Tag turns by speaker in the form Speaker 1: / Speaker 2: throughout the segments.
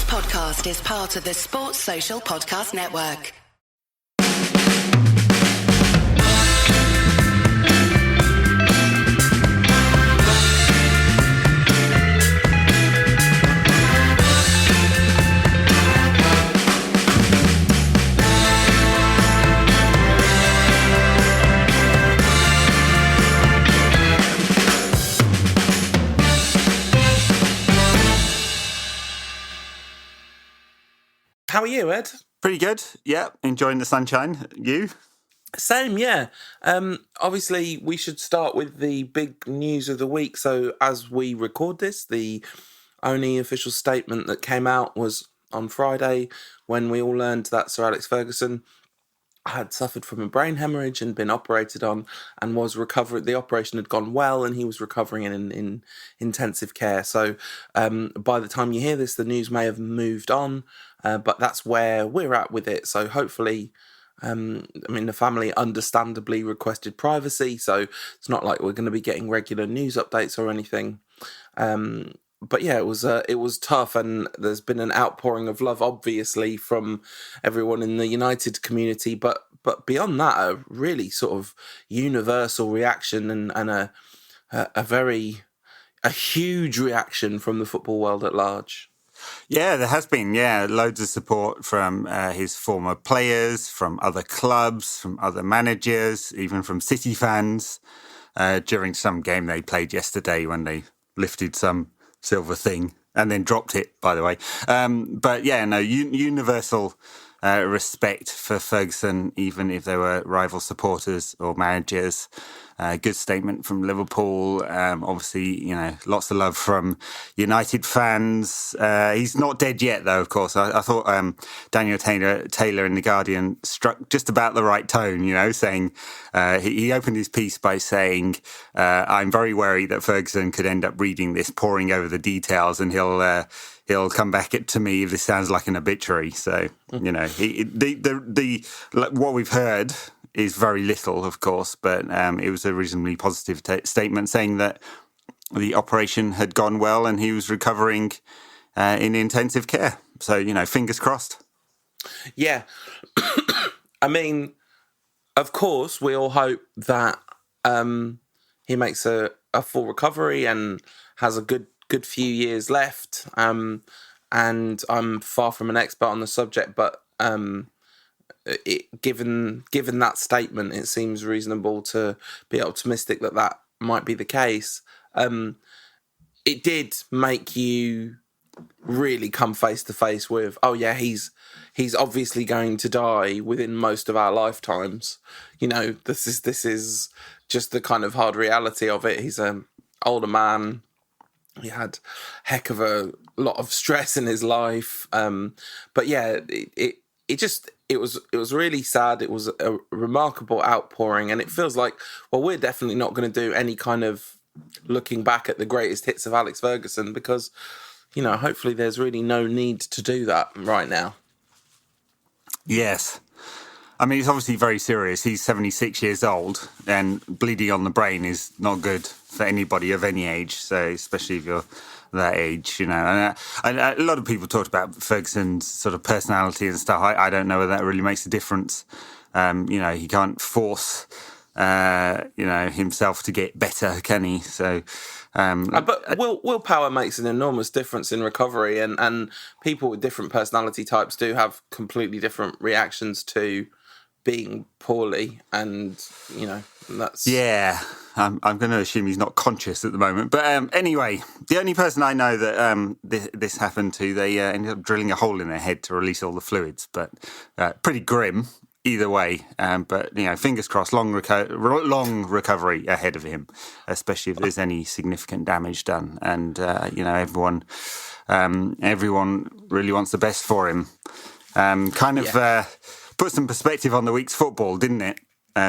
Speaker 1: podcast is part of the Sports Social Podcast Network.
Speaker 2: How are you, Ed?
Speaker 3: Pretty good. Yeah, enjoying the sunshine. You?
Speaker 2: Same, yeah. Obviously, we should start with the big news of the week. So as we record this, the only official statement that came out was on Friday when we all learned that Sir Alex Ferguson had suffered from a brain hemorrhage and been operated on and was recovering. The operation had gone well and he was recovering in intensive care. So by the time you hear this, the news may have moved on, but that's where we're at with it. So hopefully, the family understandably requested privacy, so it's not like we're going to be getting regular news updates or anything. But yeah, it was tough, and there's been an outpouring of love, obviously, from everyone in the United community. But beyond that, a really sort of universal reaction and a huge reaction from the football world at large.
Speaker 3: Yeah, there has been, loads of support from his former players, from other clubs, from other managers, even from City fans during some game they played yesterday when they lifted some silver thing and then dropped it, by the way. Universal respect for Ferguson, even if there were rival supporters or managers. Good statement from Liverpool. Obviously, lots of love from United fans. He's not dead yet, though, of course. I thought Daniel Taylor in The Guardian struck just about the right tone, saying he opened his piece by saying, I'm very wary that Ferguson could end up reading this, poring over the details, and he'll come back to me if this sounds like an obituary. So, what we've heard is very little, of course, but it was a reasonably positive statement saying that the operation had gone well and he was recovering in intensive care. So, fingers crossed.
Speaker 2: Yeah. Of course, we all hope that he makes a full recovery and has a good few years left. And I'm far from an expert on the subject, but given that statement, it seems reasonable to be optimistic that might be the case. It did make you really come face to face with, oh yeah, he's obviously going to die within most of our lifetimes. This is just the kind of hard reality of it. He's an older man. He had heck of a lot of stress in his life. But yeah, it was really sad. It was a remarkable outpouring, and it feels like, well, we're definitely not going to do any kind of looking back at the greatest hits of Alex Ferguson because, hopefully there's really no need to do that right now.
Speaker 3: Yes. It's obviously very serious. He's 76 years old, and bleeding on the brain is not good for anybody of any age, so especially if you're that age, And a lot of people talked about Ferguson's sort of personality and stuff. I don't know whether that really makes a difference. He can't force, himself to get better, can he? So,
Speaker 2: but willpower makes an enormous difference in recovery, and people with different personality types do have completely different reactions to being poorly, and that's...
Speaker 3: Yeah, I'm going to assume he's not conscious at the moment. But anyway, the only person I know that this happened to, they ended up drilling a hole in their head to release all the fluids. But pretty grim either way. But fingers crossed, long recovery ahead of him, especially if there's any significant damage done. And everyone really wants the best for him. Put some perspective on the week's football, didn't it?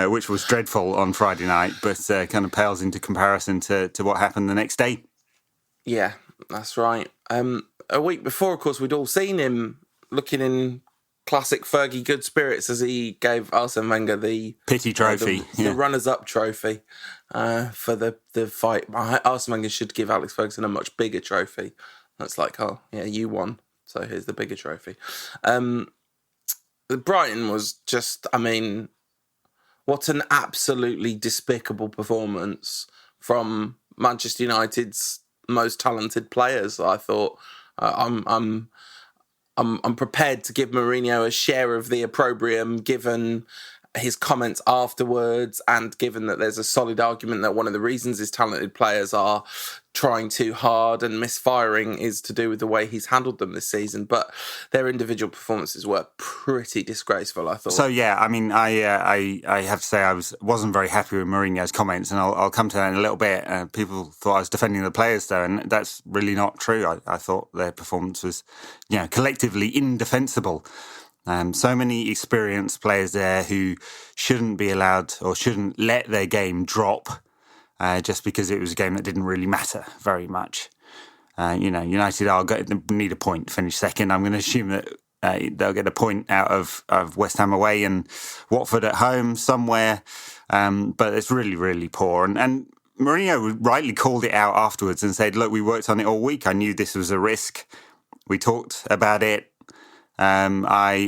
Speaker 3: Which was dreadful on Friday night, but kind of pales into comparison to what happened the next day.
Speaker 2: Yeah, that's right. A week before, of course, we'd all seen him looking in classic Fergie good spirits as he gave Arsene Wenger the
Speaker 3: pity trophy,
Speaker 2: the runners-up trophy for the fight. Arsene Wenger should give Alex Ferguson a much bigger trophy. That's like, oh, yeah, you won. So here's the bigger trophy. Brighton was just, I mean, what an absolutely despicable performance from Manchester United's most talented players. I thought I'm prepared to give Mourinho a share of the opprobrium, given his comments afterwards, and given that there's a solid argument that one of the reasons his talented players are trying too hard and misfiring is to do with the way he's handled them this season. But their individual performances were pretty disgraceful, I thought.
Speaker 3: So yeah, I mean, I have to say I wasn't very happy with Mourinho's comments, and I'll come to that in a little bit. People thought I was defending the players though, and that's really not true. I thought their performance was, collectively indefensible. So many experienced players there who shouldn't be allowed or shouldn't let their game drop just because it was a game that didn't really matter very much. United need a point to finish second. I'm going to assume that they'll get a point out of West Ham away and Watford at home somewhere. But it's really, really poor. And Mourinho rightly called it out afterwards and said, look, we worked on it all week. I knew this was a risk. We talked about it. I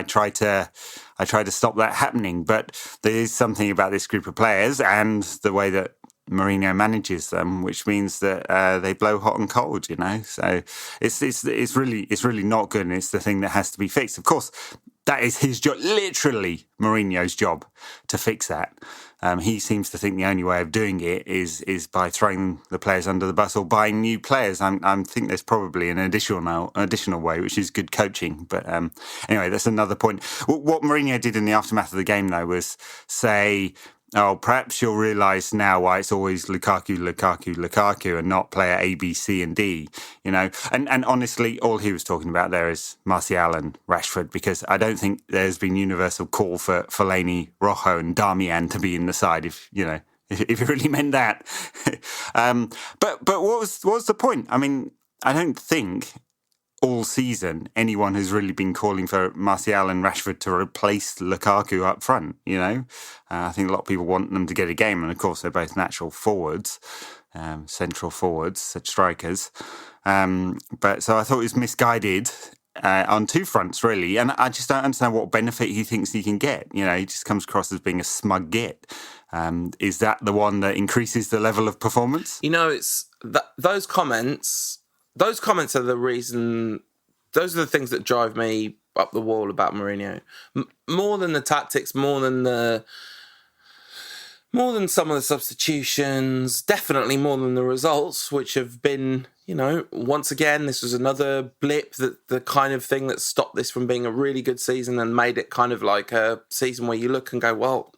Speaker 3: tried to stop that happening, but there is something about this group of players and the way that Mourinho manages them, which means that they blow hot and cold. So it's really not good, and it's the thing that has to be fixed. Of course, that is his job, literally Mourinho's job, to fix that. He seems to think the only way of doing it is by throwing the players under the bus or buying new players. I think there's probably an additional way, which is good coaching. But anyway, that's another point. What Mourinho did in the aftermath of the game, though, was say, oh, perhaps you'll realise now why it's always Lukaku and not player A, B, C and D, And honestly, all he was talking about there is Martial and Rashford, because I don't think there's been universal call for Fellaini, Rojo and Darmian to be in the side if you really meant that. But what was the point? I mean, I don't think all season anyone has really been calling for Martial and Rashford to replace Lukaku up front, I think a lot of people want them to get a game, and of course they're both natural forwards, central forwards, such strikers. But so I thought it was misguided on two fronts, really, and I just don't understand what benefit he thinks he can get. He just comes across as being a smug git. Is that the one that increases the level of performance?
Speaker 2: It's those comments. Those comments are the reason. Those are the things that drive me up the wall about Mourinho. More than the tactics, more than some of the substitutions, definitely more than the results, which have been, once again, this was another blip, that the kind of thing that stopped this from being a really good season and made it kind of like a season where you look and go, well,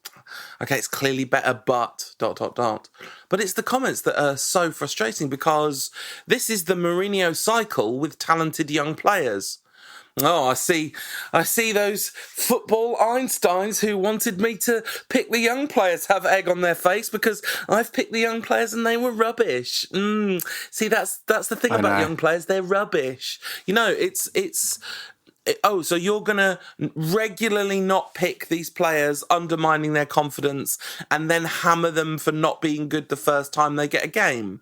Speaker 2: okay, it's clearly better, but ... But it's the comments that are so frustrating, because this is the Mourinho cycle with talented young players. Oh, I see those football Einsteins who wanted me to pick the young players have egg on their face because I've picked the young players and they were rubbish. See, that's the thing about young players. They're rubbish. So you're going to regularly not pick these players, undermining their confidence, and then hammer them for not being good the first time they get a game?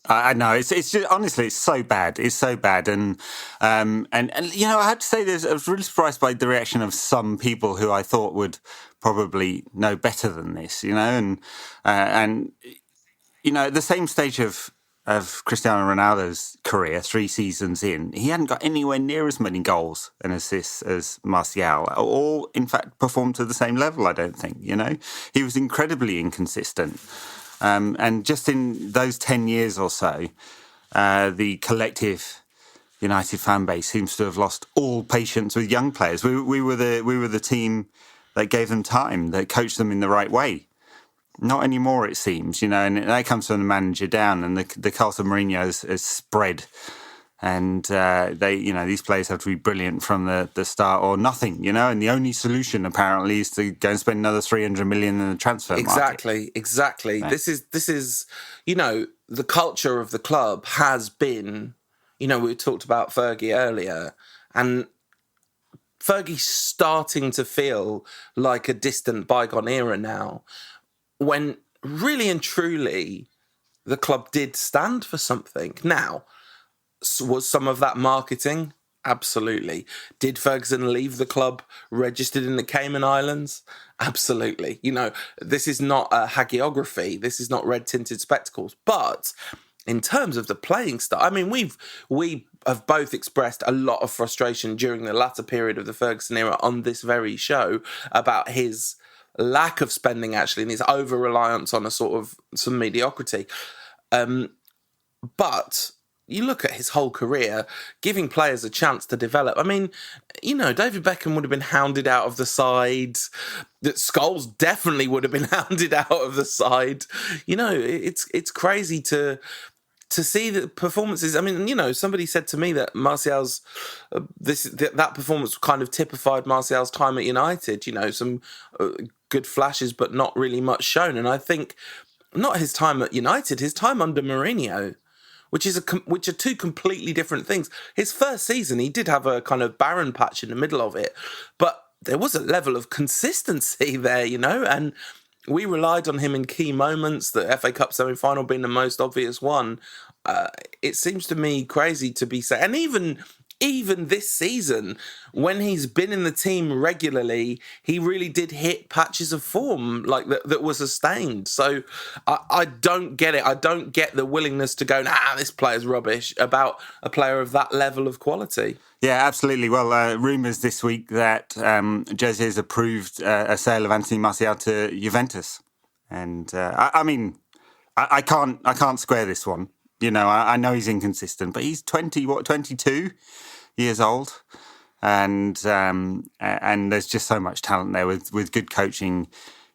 Speaker 3: I know it's just, honestly, it's so bad. It's so bad, and I had to say, I was really surprised by the reaction of some people who I thought would probably know better than this. At the same stage of Cristiano Ronaldo's career, 3 seasons in, he hadn't got anywhere near as many goals and assists as Martial, or in fact performed to the same level, I don't think. He was incredibly inconsistent. And just in those 10 years or so, the collective United fan base seems to have lost all patience with young players. We were the team that gave them time, that coached them in the right way. Not anymore, it seems, and that comes from the manager down, and the cult of Mourinho has spread. And these players have to be brilliant from the start or nothing, and the only solution apparently is to go and spend another 300 million in the transfer market.
Speaker 2: Exactly. Right. This is the culture of the club has been, we talked about Fergie earlier, and Fergie's starting to feel like a distant bygone era now, when really and truly the club did stand for something. Now, Was some of that marketing? Absolutely. Did Ferguson leave the club registered in the Cayman Islands? Absolutely. This is not a hagiography. This is not red-tinted spectacles. But in terms of the playing style, I mean, we have both expressed a lot of frustration during the latter period of the Ferguson era on this very show about his lack of spending, actually, and his over-reliance on some mediocrity. But you look at his whole career, giving players a chance to develop. I mean, David Beckham would have been hounded out of the side. That Scholes definitely would have been hounded out of the side. It's crazy to see the performances. I mean, somebody said to me that Martial's that performance kind of typified Martial's time at United. Some good flashes, but not really much shown. And I think not his time at United, his time under Mourinho, which are two completely different things. His first season, he did have a kind of barren patch in the middle of it, but there was a level of consistency there, and we relied on him in key moments, the FA Cup semi-final being the most obvious one. It seems to me crazy to be saying, and even this season, when he's been in the team regularly, he really did hit patches of form like that were sustained. So I don't get it. I don't get the willingness to go, this player's rubbish, about a player of that level of quality.
Speaker 3: Yeah, absolutely. Well, rumours this week that Jose has approved a sale of Anthony Martial to Juventus. And I can't square this one. I know he's inconsistent, but he's 22 years old, and there's just so much talent there with good coaching.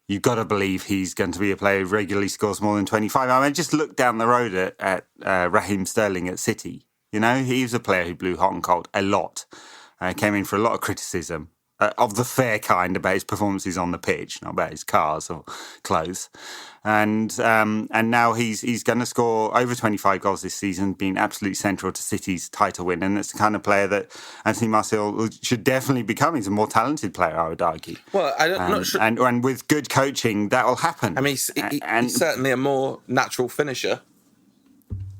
Speaker 3: You've got to believe he's going to be a player who regularly scores more than 25. I mean, just look down the road at Raheem Sterling at City. He was a player who blew hot and cold a lot. Came in for a lot of criticism of the fair kind about his performances on the pitch, not about his cars or clothes. And now he's going to score over 25 goals this season, being absolutely central to City's title win. And it's the kind of player that Anthony Martial should definitely become. He's a more talented player, I would argue.
Speaker 2: Well, I'm not sure.
Speaker 3: And with good coaching, that will happen.
Speaker 2: I mean, he's certainly a more natural finisher.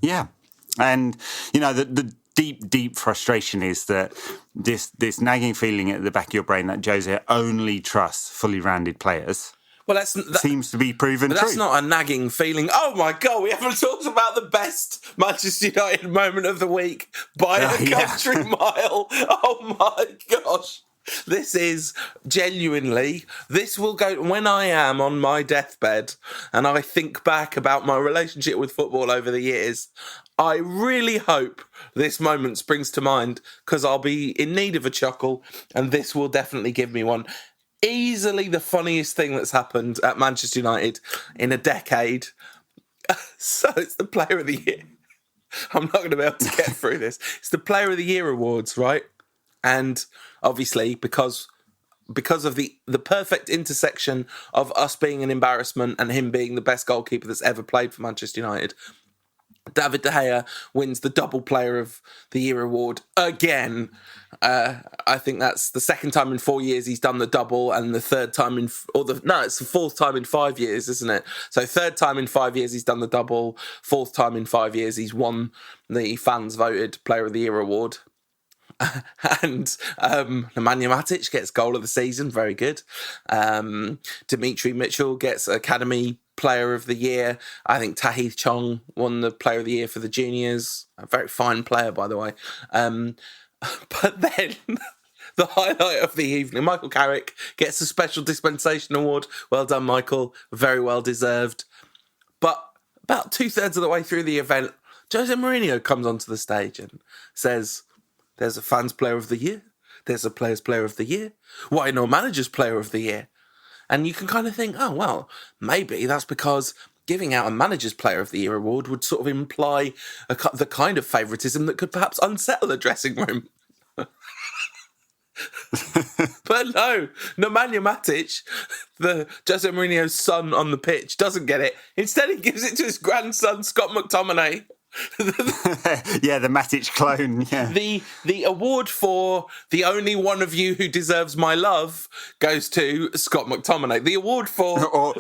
Speaker 3: Yeah. And, the deep frustration is that this nagging feeling at the back of your brain that Jose only trusts fully rounded players. Well, that seems to be proven true.
Speaker 2: That's not a nagging feeling. Oh my God, we haven't talked about the best Manchester United moment of the week by a country mile. Oh my gosh. This is genuinely, this will go, when I am on my deathbed and I think back about my relationship with football over the years, I really hope this moment springs to mind, because I'll be in need of a chuckle and this will definitely give me one. Easily the funniest thing that's happened at Manchester United in a decade. So it's the Player of the Year. I'm not going to be able to get through this. It's the Player of the Year awards, right? And obviously, because of the perfect intersection of us being an embarrassment and him being the best goalkeeper that's ever played for Manchester United, David De Gea wins the double Player of the Year award again. I think that's the second time in 4 years he's done the double, and the third time it's the fourth time in 5 years, isn't it? So third time in 5 years he's done the double, fourth time in 5 years he's won the fans voted Player of the Year award. And Nemanja Matic gets goal of the season, very good. Dimitri Mitchell gets Academy Player of the Year. I think Tahith Chong won the Player of the Year for the juniors. A very fine player, by the way. But then the highlight of the evening, Michael Carrick gets a special dispensation award. Well done, Michael. Very well deserved. But about 2/3 of the way through the event, José Mourinho comes onto the stage and says, there's a fans Player of the Year. There's a players Player of the Year. Why no managers Player of the Year? And you can kind of think, oh, well, maybe that's because giving out a manager's Player of the Year award would sort of imply the kind of favouritism that could perhaps unsettle a dressing room. But no, Nemanja Matic, the Jose Mourinho's son on the pitch, doesn't get it. Instead, he gives it to his grandson, Scott McTominay.
Speaker 3: Yeah, the Matic clone. Yeah.
Speaker 2: The award for the only one of you who deserves my love goes to Scott McTominay. The award for
Speaker 3: or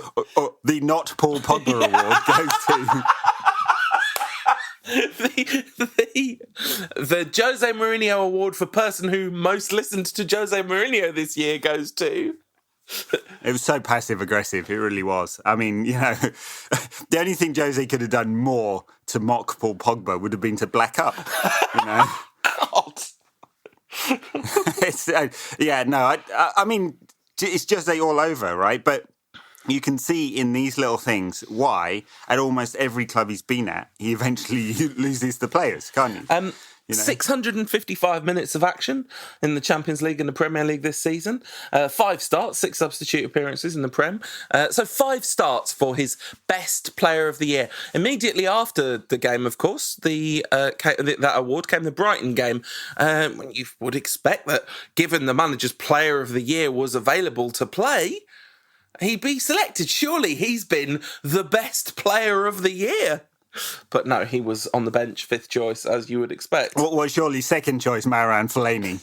Speaker 3: the not Paul Pogba award goes to
Speaker 2: the José Mourinho Award for person who most listened to José Mourinho this year goes to...
Speaker 3: It was so passive-aggressive, it really was. I mean, the only thing Jose could have done more to mock Paul Pogba would have been to black up,
Speaker 2: God.
Speaker 3: I mean, it's Jose all over, right? But you can see in these little things why, at almost every club he's been at, he eventually loses the players, can't you?
Speaker 2: 655 minutes of action in the Champions League and the Premier League this season. 5 starts, 6 substitute appearances in the Prem. So 5 starts for his best player of the year. Immediately after the game, of course, that award came the Brighton game. When you would expect that, given the manager's player of the year was available to play, he'd be selected. Surely he's been the best player of the year. But no, he was on the bench, 5th choice, as you would expect.
Speaker 3: Well, surely second choice, Marouane Fellaini.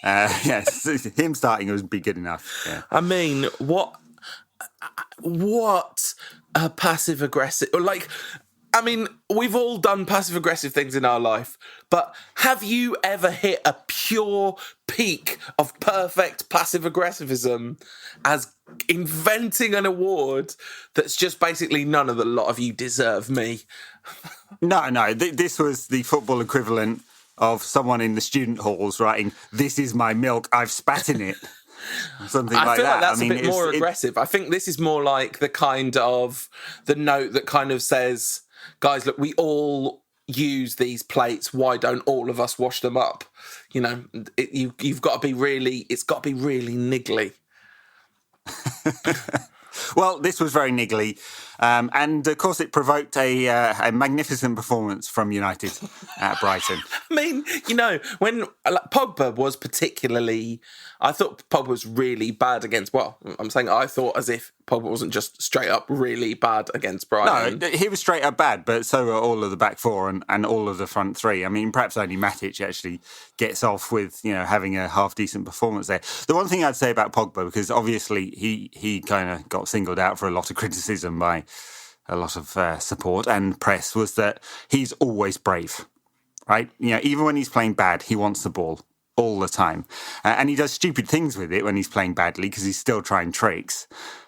Speaker 3: Yes, him starting would be good enough. Yeah.
Speaker 2: I mean, what a passive-aggressive... we've all done passive-aggressive things in our life, but have you ever hit a pure peak of perfect passive-aggressivism as inventing an award that's just basically none of the lot of you deserve me?
Speaker 3: No. This was the football equivalent of someone in the student halls writing, "This is my milk, I've spat in it." Something like that.
Speaker 2: I feel like that's a bit more aggressive. I think this is more like the kind of the note that kind of says, guys, look, we all use these plates. Why don't all of us wash them up? You've got to be really. It's got to be really niggly.
Speaker 3: Well, this was very niggly. And, of course, it provoked a magnificent performance from United at Brighton.
Speaker 2: I mean, when Pogba was particularly... I thought Pogba was really bad against... Well, I'm saying I thought as if Pogba wasn't just straight up really bad against Brighton.
Speaker 3: No, he was straight up bad, but so were all of the back four and all of the front three. I mean, perhaps only Matic actually gets off with, having a half-decent performance there. The one thing I'd say about Pogba, because obviously he kind of got singled out for a lot of criticism by a lot of support and press, was that he's always brave, right? Even when he's playing bad, he wants the ball all the time. And he does stupid things with it when he's playing badly because he's still trying tricks.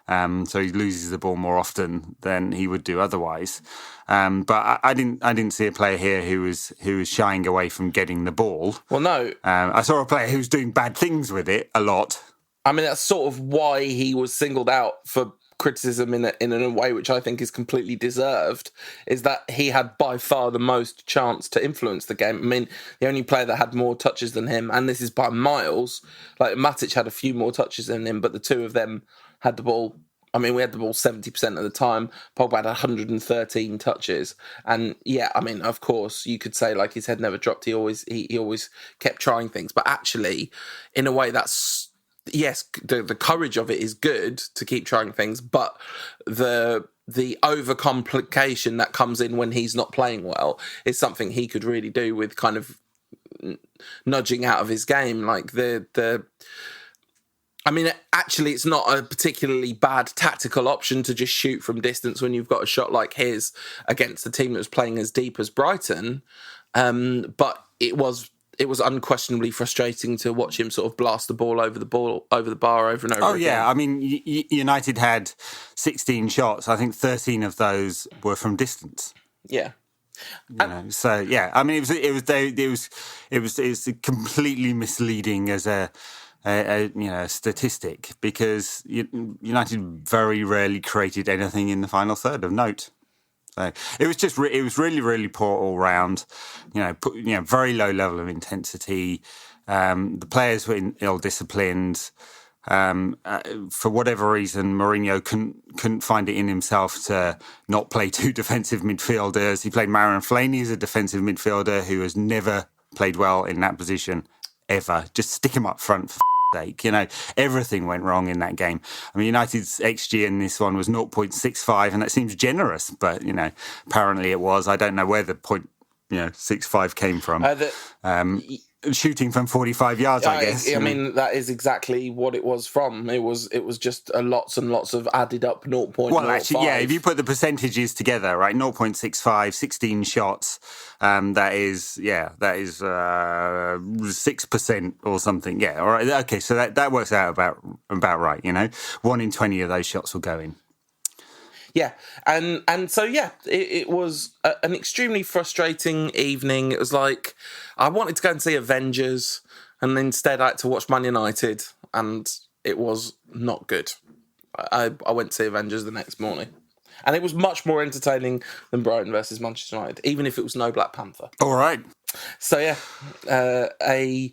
Speaker 3: So he loses the ball more often than he would do otherwise. But I didn't see a player here who was shying away from getting the ball.
Speaker 2: Well, no.
Speaker 3: I saw a player who was doing bad things with it a lot.
Speaker 2: I mean, that's sort of why he was singled out for criticism in a way which I think is completely deserved, is that he had by far the most chance to influence the game. I mean, the only player that had more touches than him, and this is by miles, like Matic had a few more touches than him, but the two of them had the ball. I mean, we had the ball 70% of the time. Pogba had 113 touches. And yeah, I mean, of course, you could say like his head never dropped. He always kept trying things. But actually, in a way, that's... Yes, the courage of it is good to keep trying things, but the overcomplication that comes in when he's not playing well is something he could really do with kind of nudging out of his game. Like I mean, actually, it's not a particularly bad tactical option to just shoot from distance when you've got a shot like his against the team that was playing as deep as Brighton. But it was unquestionably frustrating to watch him sort of blast the ball over the bar over and over again.
Speaker 3: Oh, yeah. I mean, United had 16 shots. I think 13 of those were from distance.
Speaker 2: Yeah.
Speaker 3: So, yeah. I mean, it was completely misleading as a statistic, because United very rarely created anything in the final third of note. So it was really, really poor all round. Very low level of intensity. The players were ill-disciplined. For whatever reason, Mourinho couldn't find it in himself to not play 2 defensive midfielders. He played Marouane Fellaini as a defensive midfielder who has never played well in that position ever. Just stick him up front for sake. Everything went wrong in that game. I mean, United's XG in this one was 0.65, and that seems generous, but apparently it was. I don't know where the 0.65 came from. shooting from 45 yards, I guess.
Speaker 2: I mean, that is exactly what it was from. It was just lots and lots of added up 0.05.
Speaker 3: Well, actually, yeah, if you put the percentages together, right, 0.65, 16 shots, that is 6% or something. Yeah, all right. Okay, so that works out about right, 1 in 20 of those shots will go in.
Speaker 2: Yeah, and so, yeah, it was an extremely frustrating evening. It was like, I wanted to go and see Avengers, and instead I had to watch Man United, and it was not good. I went to see Avengers the next morning, and it was much more entertaining than Brighton versus Manchester United, even if it was no Black Panther.
Speaker 3: All right.
Speaker 2: So, yeah, a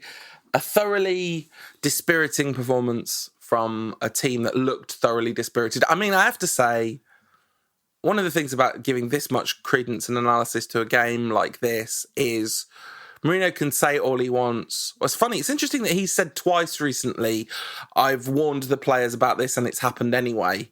Speaker 2: thoroughly dispiriting performance from a team that looked thoroughly dispirited. I mean, I have to say, one of the things about giving this much credence and analysis to a game like this is Mourinho can say all he wants. Well, it's funny. It's interesting that he said twice recently, I've warned the players about this and it's happened anyway.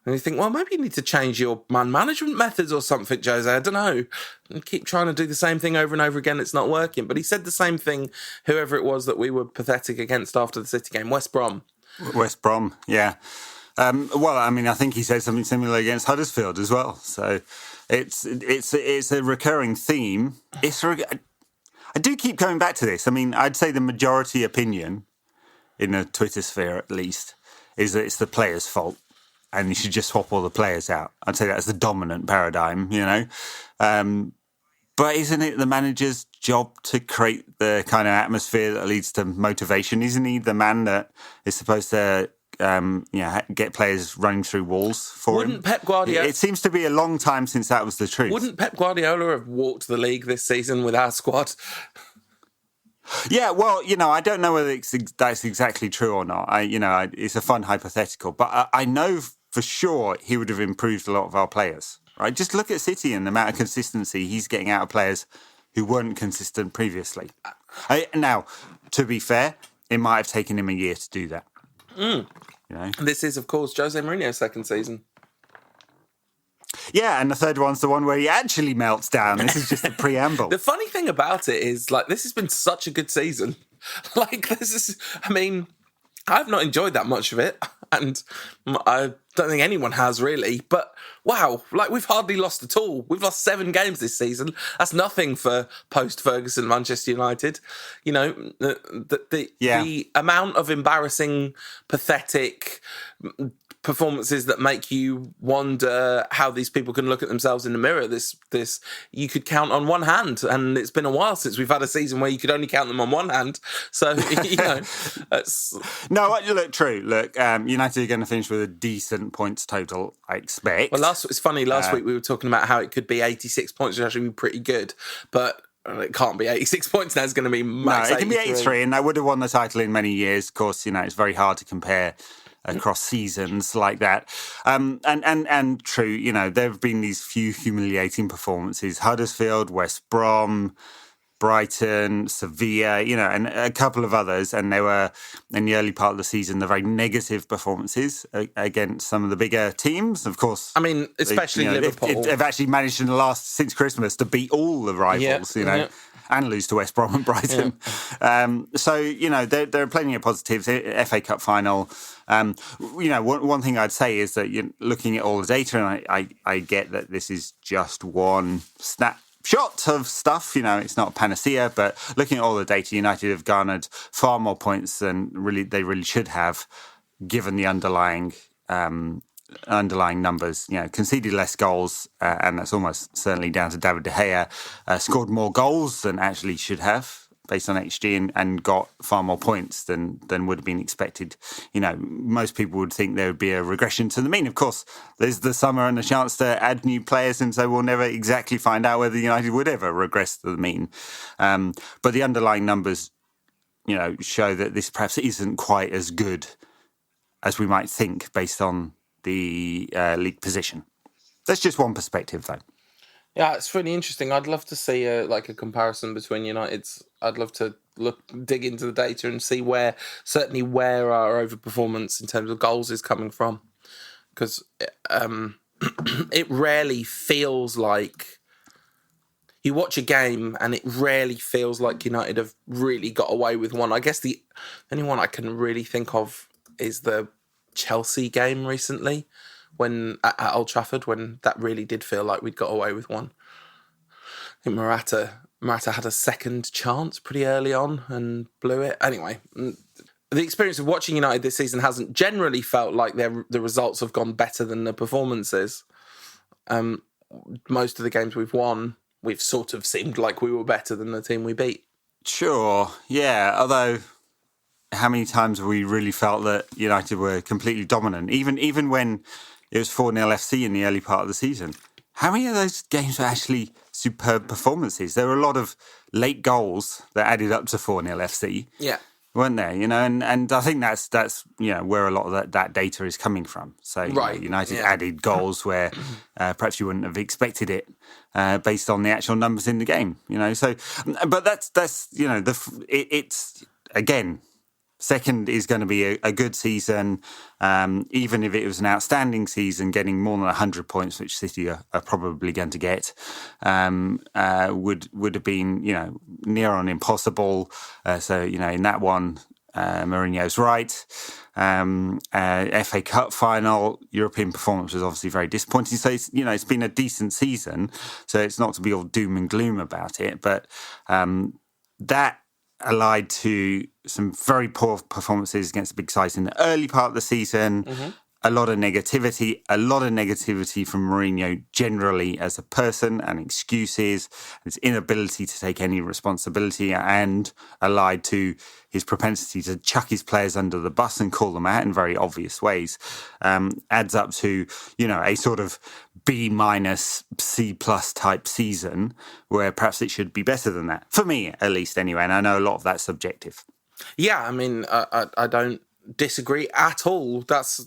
Speaker 2: And you think, well, maybe you need to change your man management methods or something, Jose. I don't know. And keep trying to do the same thing over and over again. It's not working. But he said the same thing, whoever it was that we were pathetic against after the City game, West Brom.
Speaker 3: West Brom, yeah. Well, I mean, I think he said something similar against Huddersfield as well. So it's a recurring theme. I do keep coming back to this. I mean, I'd say the majority opinion in the Twitter sphere, at least, is that it's the players' fault, and you should just swap all the players out. I'd say that's the dominant paradigm, But isn't it the manager's job to create the kind of atmosphere that leads to motivation? Isn't he the man that is supposed to get players running through walls for him?
Speaker 2: Wouldn't Pep Guardiola...
Speaker 3: It seems to be a long time since that was the truth.
Speaker 2: Wouldn't Pep Guardiola have walked the league this season with our squad?
Speaker 3: Yeah, well, I don't know whether that's exactly true or not. It's a fun hypothetical, but I know for sure he would have improved a lot of our players. Right? Just look at City and the amount of consistency he's getting out of players who weren't consistent previously. Now, to be fair, it might have taken him a year to do that.
Speaker 2: This is, of course, Jose Mourinho's second season.
Speaker 3: Yeah, and the third one's the one where he actually melts down. This is just a preamble.
Speaker 2: The funny thing about it is, this has been such a good season. I've not enjoyed that much of it, and I don't think anyone has really, but wow, we've hardly lost at all. We've lost 7 games this season. That's nothing for post-Ferguson Manchester United. The amount of embarrassing, pathetic performances that make you wonder how these people can look at themselves in the mirror. This you could count on one hand, and it's been a while since we've had a season where you could only count them on one hand. So
Speaker 3: no, look, true. Look, United are going to finish with a decent points total, I expect.
Speaker 2: Well, it's funny. Last week we were talking about how it could be 86 points, which actually be pretty good, but it can't be 86 points now. It's going to be max.
Speaker 3: No, it can be 83, and they would have won the title in many years. Of course, it's very hard to compare across seasons like that. And true, there have been these few humiliating performances. Huddersfield, West Brom, Brighton, Sevilla, and a couple of others. And they were, in the early part of the season, the very negative performances against some of the bigger teams. Of course,
Speaker 2: I mean, especially Liverpool.
Speaker 3: They've actually managed in the last, since Christmas, to beat all the rivals, and lose to West Brom and Brighton. Yeah. So, there are plenty of positives. FA Cup final. One thing I'd say is that looking at all the data, and I get that this is just one snapshot of stuff. It's not a panacea, but looking at all the data, United have garnered far more points than they really should have, given the underlying numbers. Conceded less goals, and that's almost certainly down to David De Gea. Scored more goals than actually should have, based on XG, and got far more points than would have been expected. Most people would think there would be a regression to the mean. Of course, there's the summer and the chance to add new players, and so we'll never exactly find out whether United would ever regress to the mean. But the underlying numbers, show that this perhaps isn't quite as good as we might think based on the league position. That's just one perspective, though.
Speaker 2: Yeah, it's really interesting. I'd love to see a comparison between United's. I'd love to dig into the data and see where our overperformance in terms of goals is coming from, because it rarely feels like you watch a game and it rarely feels like United have really got away with one. I guess the only one I can really think of is the Chelsea game recently, when at Old Trafford, when that really did feel like we'd got away with one. I think Morata had a second chance pretty early on and blew it. Anyway, the experience of watching United this season hasn't generally felt like the results have gone better than the performances. Most of the games we've won, we've sort of seemed like we were better than the team we beat.
Speaker 3: Sure, yeah. Although, how many times have we really felt that United were completely dominant? Even when it was 4-0 FC in the early part of the season. How many of those games were actually superb performances? There were a lot of late goals that added up to 4-0 FC.
Speaker 2: Yeah.
Speaker 3: Weren't there? And I think that's where a lot of that data is coming from. So
Speaker 2: right.
Speaker 3: United added goals where perhaps you wouldn't have expected it based on the actual numbers in the game. So but that's it's again. Second is going to be a good season, even if it was an outstanding season. Getting more than 100 points, which City are probably going to get, would have been near on impossible. So in that one, Mourinho's right. FA Cup final, European performance was obviously very disappointing. So it's been a decent season. So it's not to be all doom and gloom about it, but that allied to some very poor performances against the big sides in the early part of the season. Mm-hmm. A lot of negativity from Mourinho generally as a person, and excuses, his inability to take any responsibility, and allied to his propensity to chuck his players under the bus and call them out in very obvious ways, adds up to, a sort of B- C+ type season where perhaps it should be better than that. For me, at least, anyway. And I know a lot of that's subjective.
Speaker 2: Yeah, I mean, I don't disagree at all. That's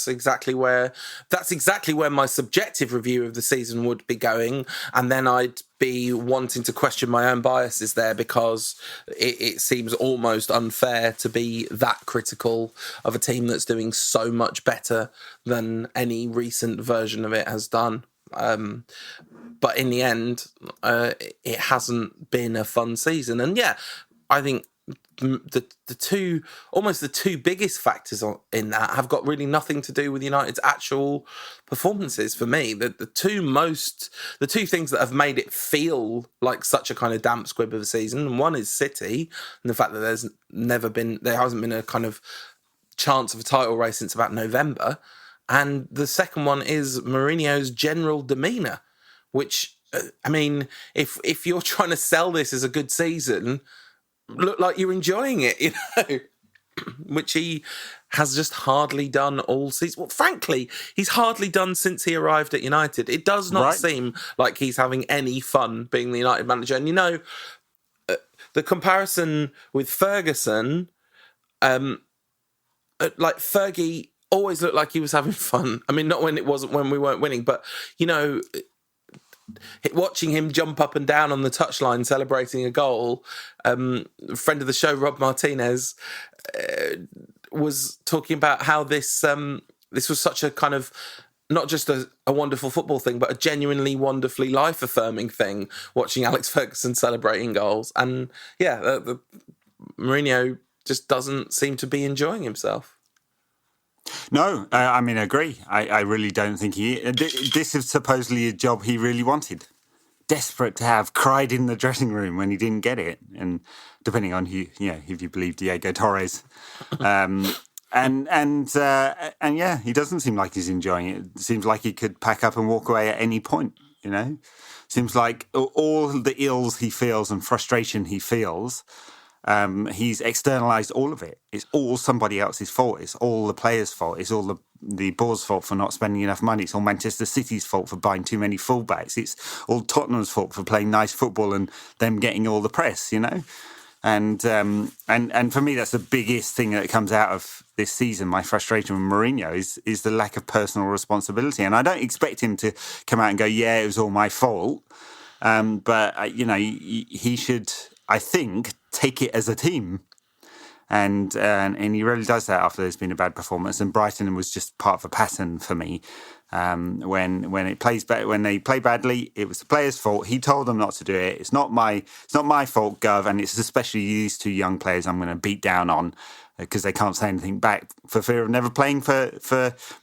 Speaker 2: exactly where my subjective review of the season would be going, and then I'd be wanting to question my own biases there, because it seems almost unfair to be that critical of a team that's doing so much better than any recent version of it has done. But in the end, it hasn't been a fun season, and I think the two biggest factors in that have got really nothing to do with United's actual performances. For me, the two things that have made it feel like such a kind of damp squib of a season, and one is City, and the fact that there hasn't been a kind of chance of a title race since about November, and the second one is Mourinho's general demeanour, which I mean, if you're trying to sell this as a good season, look like you're enjoying it, which he has just hardly done all season. Well, frankly, he's hardly done since he arrived at United. It does not seem like he's having any fun being the United manager. And the comparison with Ferguson, like Fergie always looked like he was having fun. I mean, not when we weren't winning, but watching him jump up and down on the touchline celebrating a goal. A friend of the show, Rob Martinez, was talking about how this was such a kind of not just a wonderful football thing, but a genuinely wonderfully life-affirming thing, watching Alex Ferguson celebrating goals. And Mourinho just doesn't seem to be enjoying himself.
Speaker 3: No, I mean, I agree. I really don't think this is supposedly a job he really wanted. Desperate to have, cried in the dressing room when he didn't get it. And depending on if you believe Diego Torres. He doesn't seem like he's enjoying it. It seems like he could pack up and walk away at any point, Seems like all the ills he feels and frustration he feels, he's externalised all of it. It's all somebody else's fault. It's all the players' fault. It's all the board's fault for not spending enough money. It's all Manchester City's fault for buying too many fullbacks. It's all Tottenham's fault for playing nice football and them getting all the press, And for me, that's the biggest thing that comes out of this season. My frustration with Mourinho is the lack of personal responsibility. And I don't expect him to come out and go, yeah, it was all my fault. But he should, I think, take it as a team And he really does that after there's been a bad performance. And Brighton was just part of a pattern for me. When they play badly, it was the players' fault. He told them not to do it. It's not my fault, Gov. And it's especially these two young players I'm going to beat down on because they can't say anything back for fear of never playing for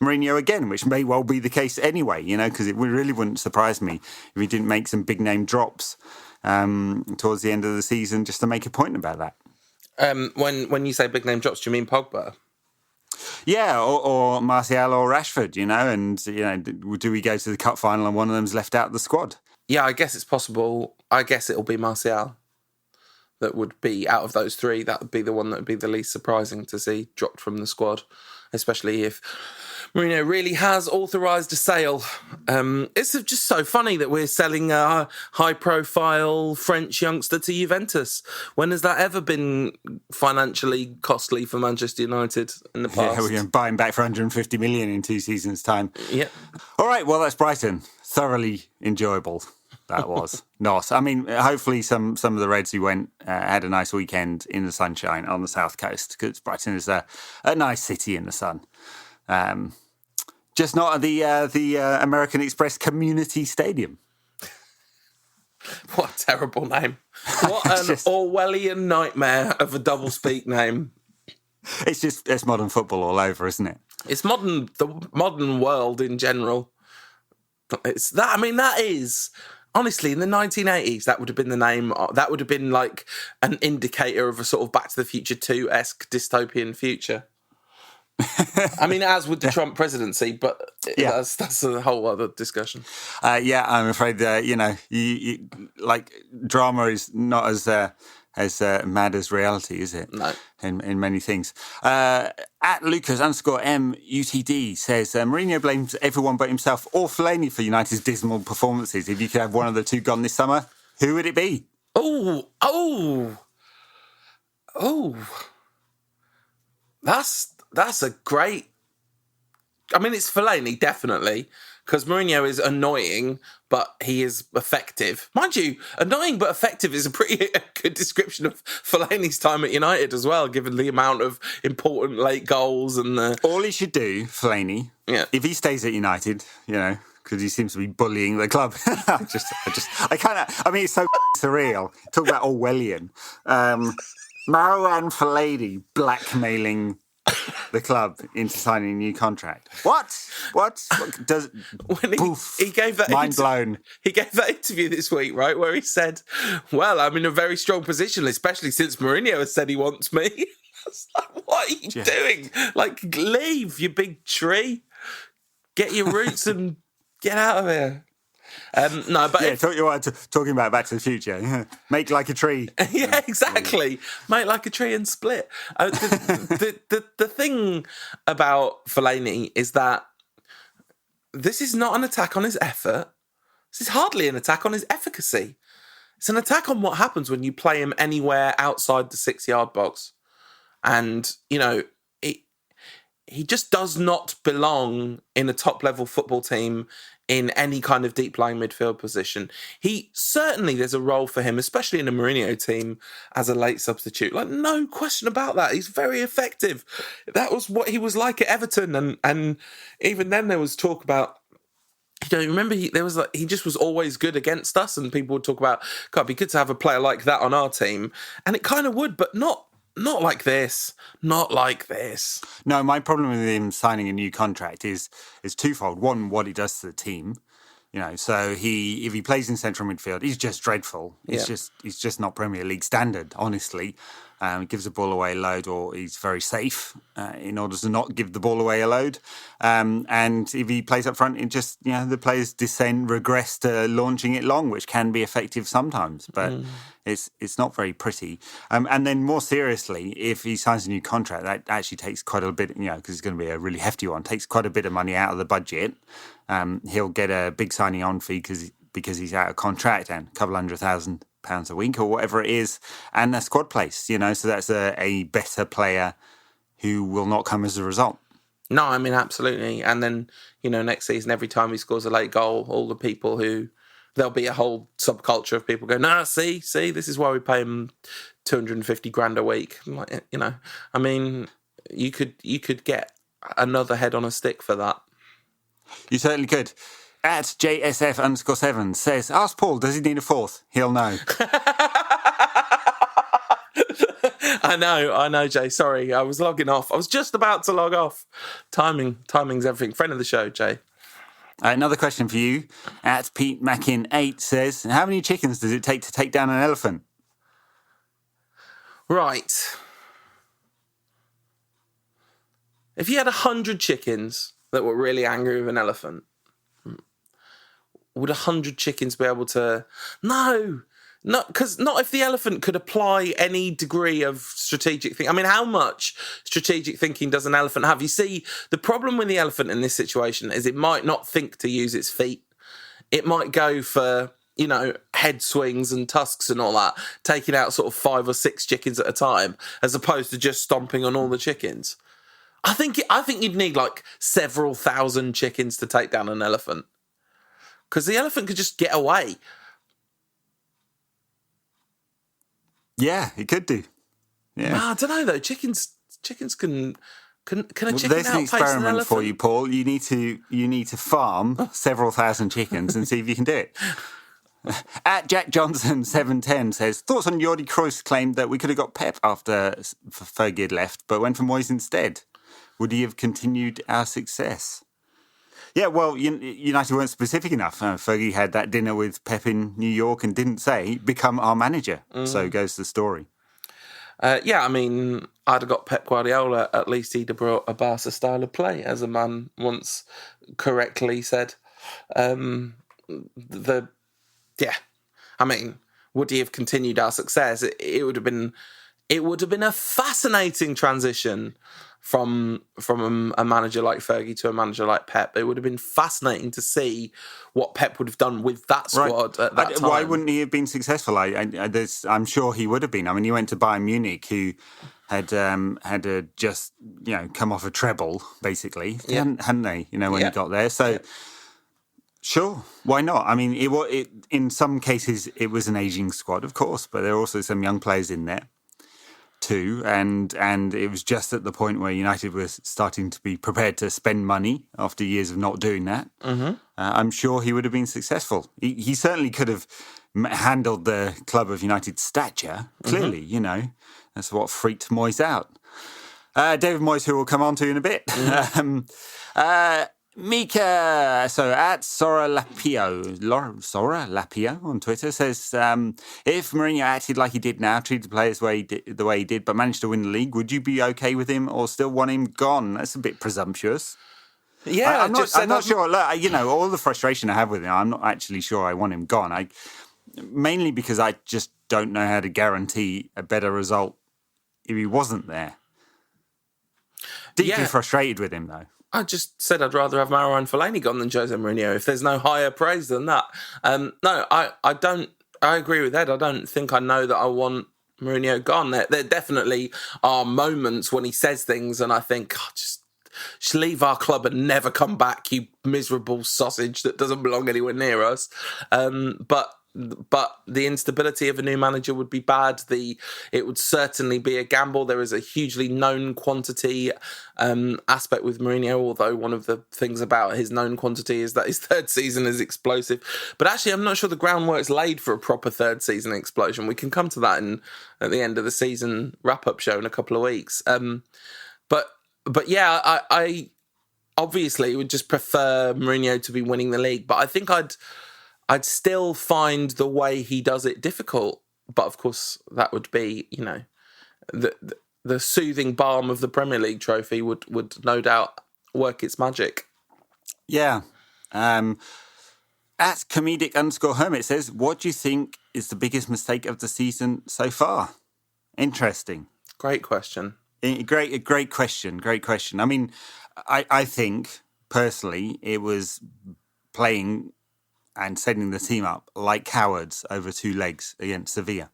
Speaker 3: Mourinho again, which may well be the case anyway. Because it really wouldn't surprise me if he didn't make some big name drops towards the end of the season just to make a point about that.
Speaker 2: When you say big name drops, do you mean Pogba?
Speaker 3: Yeah, or Martial or Rashford, and do we go to the cup final and one of them's left out of the squad?
Speaker 2: Yeah, I guess it's possible. I guess it'll be Martial that would be out of those three. That would be the one that would be the least surprising to see dropped from the squad, especially if Mourinho really has authorised a sale. It's just so funny that we're selling a high-profile French youngster to Juventus. When has that ever been financially costly for Manchester United in the past?
Speaker 3: Yeah, we're going to buy him back for 150 million in 2 seasons' time.
Speaker 2: Yeah.
Speaker 3: All right, well, that's Brighton. Thoroughly enjoyable. That was not. I mean, hopefully some of the Reds who went had a nice weekend in the sunshine on the south coast, because Brighton is a nice city in the sun. Just not at the American Express Community Stadium.
Speaker 2: What a terrible name. What an Orwellian nightmare of a double-speak name.
Speaker 3: It's modern football all over, isn't it?
Speaker 2: It's the modern world in general. It's that. I mean, that is... Honestly, in the 1980s, that would have been the name. That would have been like an indicator of a sort of Back to the Future 2-esque dystopian future. I mean, as with the Trump presidency, but that's a whole other discussion.
Speaker 3: I'm afraid you like drama is not as mad as reality, is it?
Speaker 2: No.
Speaker 3: In many things. At Lucas_MUTD says Mourinho blames everyone but himself or Fellaini for United's dismal performances. If you could have one of the two gone this summer, who would it be?
Speaker 2: Oh. That's a great... I mean, it's Fellaini, definitely, because Mourinho is annoying, but he is effective. Mind you, annoying but effective is a pretty good description of Fellaini's time at United as well, given the amount of important late goals and the...
Speaker 3: All he should do, Fellaini, if he stays at United, because he seems to be bullying the club. I mean, it's so surreal. Talk about Orwellian. Marouane Fellaini blackmailing the club into signing a new contract. What does
Speaker 2: when he gave that
Speaker 3: mind blown?
Speaker 2: He gave that interview this week, right, where he said, "Well, I'm in a very strong position, especially since Mourinho has said he wants me." It's like, what are you doing? Like, leave, you big tree. Get your roots and get out of here. No, but
Speaker 3: talking about Back to the Future. Make like a tree.
Speaker 2: Yeah, exactly. Make like a tree and split. The thing about Fellaini is that this is not an attack on his effort. This is hardly an attack on his efficacy. It's an attack on what happens when you play him anywhere outside the 6-yard box. And, he just does not belong in a top-level football team in any kind of deep-lying midfield position. There's a role for him, especially in a Mourinho team, as a late substitute. Like, no question about that. He's very effective. That was what he was like at Everton. And even then there was talk about, remember he just was always good against us, and people would talk about, God, it'd be good to have a player like that on our team. And it kind of would, but not like this. Not like this.
Speaker 3: No, my problem with him signing a new contract is twofold. One, what he does to the team. So if he plays in central midfield, he's just dreadful. He's just not Premier League standard, honestly. He gives the ball away a load, or he's very safe in order to not give the ball away a load. And if he plays up front, it just, the players regress to launching it long, which can be effective sometimes, but it's not very pretty. And then more seriously, if he signs a new contract, that actually takes quite a bit, because it's going to be a really hefty one, takes quite a bit of money out of the budget. He'll get a big signing on fee because he's out of contract, and a couple £100,000 a week or whatever it is, and a squad place, so that's a better player who will not come as a result.
Speaker 2: No, I mean, absolutely. And then, next season, every time he scores a late goal, all the people there'll be a whole subculture of people going, see, this is why we pay him 250 grand a week. Like, I mean, you could get another head on a stick for that.
Speaker 3: You certainly could. At JSF_7 says, ask Paul, does he need a fourth? He'll know.
Speaker 2: I know, Jay. Sorry, I was logging off. I was just about to log off. Timing's everything. Friend of the show, Jay.
Speaker 3: Another question for you. At Pete Mackin 8 says, how many chickens does it take to take down an elephant?
Speaker 2: Right. If you had 100 chickens that were really angry with an elephant, would 100 chickens be able to... No, because not if the elephant could apply any degree of strategic thinking. I mean, how much strategic thinking does an elephant have? You see, the problem with the elephant in this situation is it might not think to use its feet. It might go for, head swings and tusks and all that, taking out sort of 5 or 6 chickens at a time, as opposed to just stomping on all the chickens. I think you'd need like several thousand chickens to take down an elephant, because the elephant could just get away.
Speaker 3: Yeah, it could do. Yeah,
Speaker 2: I don't know though. Chickens can a chicken
Speaker 3: there's an
Speaker 2: outpace an
Speaker 3: experiment
Speaker 2: elephant?
Speaker 3: for you, Paul. You need to farm several thousand chickens and see if you can do it. At Jack Johnson 710 says, thoughts on Jordi Cruyff's claim that we could have got Pep after Fergie had left, but went for Moyes instead. Would he have continued our success? Yeah, well, United weren't specific enough. Fergie had that dinner with Pep in New York and didn't say, become our manager. So goes the story.
Speaker 2: Yeah, I mean, I'd have got Pep Guardiola. At least he'd have brought a Barca style of play, as a man once correctly said. I mean, would he have continued our success? It would have been a fascinating transition from a manager like Fergie to a manager like Pep. It would have been fascinating to see what Pep would have done with that squad at that time.
Speaker 3: Why wouldn't he have been successful? I'm sure he would have been. I mean, he went to Bayern Munich, who had just come off a treble, basically, hadn't they? When he got there. So, sure, why not? I mean, it in some cases it was an ageing squad, of course, but there are also some young players in there too, and it was just at the point where United was starting to be prepared to spend money after years of not doing that. Mm-hmm. I'm sure he would have been successful. He certainly could have handled the club of United's stature. Clearly, that's what freaked Moyes out. David Moyes, who we'll come on to in a bit. Mm-hmm. Mika, so at Sora Lapio on Twitter says, if Mourinho acted like he did now, treated the players the way he did, but managed to win the league, would you be okay with him or still want him gone? That's a bit presumptuous.
Speaker 2: Yeah,
Speaker 3: I'm not sure. Look, all the frustration I have with him, I'm not actually sure I want him gone. Mainly because I just don't know how to guarantee a better result if he wasn't there. Deeply frustrated with him, though.
Speaker 2: I just said I'd rather have Marouane Fellaini gone than Jose Mourinho, if there's no higher praise than that. No, I don't. I agree with Ed. I don't think I know that I want Mourinho gone. There definitely are moments when he says things and I think, just leave our club and never come back, you miserable sausage that doesn't belong anywhere near us. But the instability of a new manager would be bad. It would certainly be a gamble. There is a hugely known quantity aspect with Mourinho, although one of the things about his known quantity is that his third season is explosive. But actually, I'm not sure the groundwork's laid for a proper third season explosion. We can come to that at the end of the season wrap-up show in a couple of weeks. But yeah, I obviously would just prefer Mourinho to be winning the league, but I think I'd still find the way he does it difficult. But of course, that would be, the soothing balm of the Premier League trophy would no doubt work its magic.
Speaker 3: Yeah. At comedic_hermit says, what do you think is the biggest mistake of the season so far? Interesting.
Speaker 2: Great question.
Speaker 3: Great question. I mean, I think, personally, it was playing and setting the team up like cowards over 2 legs against Sevilla.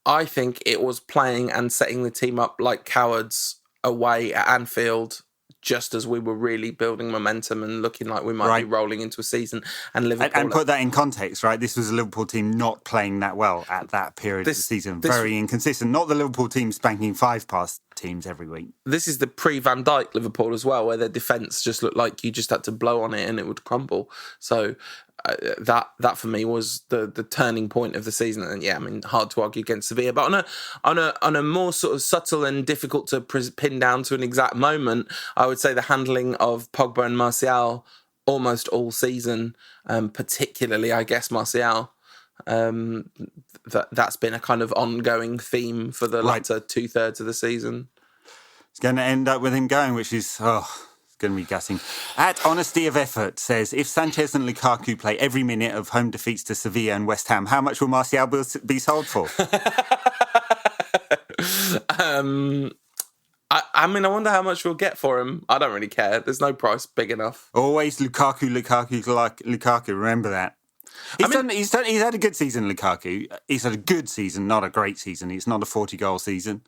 Speaker 2: I think it was playing and setting the team up like cowards away at Anfield just as we were really building momentum and looking like we might be rolling into a season. And Liverpool...
Speaker 3: And put that in context, right? This was a Liverpool team not playing that well at that period of the season. Very inconsistent. Not the Liverpool team spanking 5 past teams every week. This
Speaker 2: is the pre-Van Dijk Liverpool as well, where their defence just looked like you just had to blow on it and it would crumble. So that for me was the turning point of the season. And yeah, I mean, hard to argue against Sevilla. But on a more sort of subtle and difficult to pin down to an exact moment, I would say the handling of Pogba and Martial almost all season, particularly, I guess, Martial. That's been a kind of ongoing theme for the latter 2/3 of the season.
Speaker 3: It's going to end up with him going, which is going to be gutting. At Honesty of Effort says, if Sanchez and Lukaku play every minute of home defeats to Sevilla and West Ham, how much will Martial be sold for?
Speaker 2: I mean, I wonder how much we'll get for him. I don't really care. There's no price big enough.
Speaker 3: Always Lukaku. Remember that. He's had a good season, Lukaku. He's had a good season, not a great season. It's not a 40-goal season.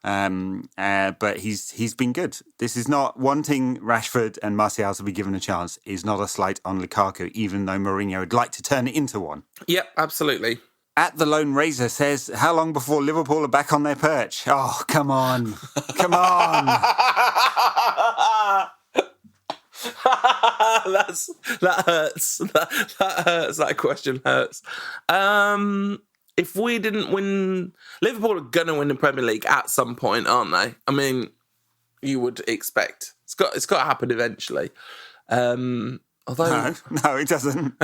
Speaker 3: But he's been good. This is not wanting Rashford and Martial to be given a chance is not a slight on Lukaku, even though Mourinho would like to turn it into one.
Speaker 2: Yep, absolutely.
Speaker 3: At the Lone Razor says, how long before Liverpool are back on their perch? Oh, come on. Come on.
Speaker 2: That hurts. That hurts. That question hurts. If we didn't win... Liverpool are going to win the Premier League at some point, aren't they? I mean, you would expect. It's got to happen eventually. Although...
Speaker 3: No, it doesn't.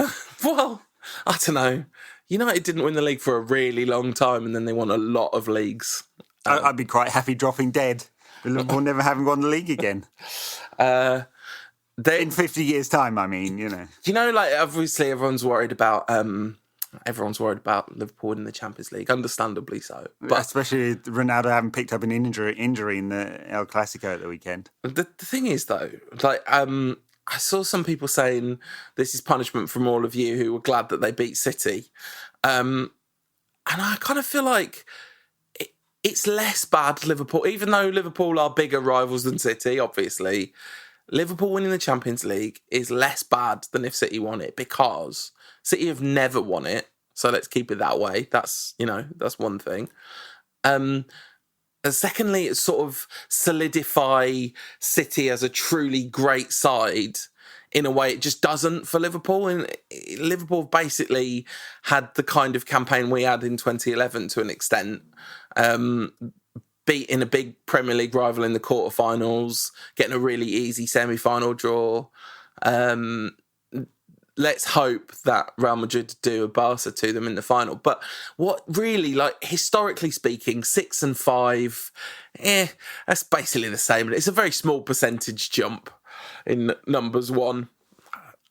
Speaker 2: Well, I don't know. United didn't win the league for a really long time and then they won a lot of leagues.
Speaker 3: I'd be quite happy dropping dead. Liverpool never having won the league again. In 50 years' time, I mean,
Speaker 2: like, obviously everyone's worried about Liverpool winning the Champions League, understandably so.
Speaker 3: But especially Ronaldo having picked up an injury in the El Clasico at the weekend.
Speaker 2: The thing is, though, like, I saw some people saying this is punishment from all of you who were glad that they beat City. And I kind of feel like it's less bad, Liverpool, even though Liverpool are bigger rivals than City, obviously. Liverpool winning the Champions League is less bad than if City won it because City have never won it. So let's keep it that way. That's one thing. Secondly, it's sort of solidify City as a truly great side in a way it just doesn't for Liverpool. And Liverpool basically had the kind of campaign we had in 2011 to an extent. Beating a big Premier League rival in the quarterfinals, getting a really easy semi-final draw. Let's hope that Real Madrid do a Barca to them in the final. But what really, like, historically speaking, 6 and 5, that's basically the same. It's a very small percentage jump in numbers one.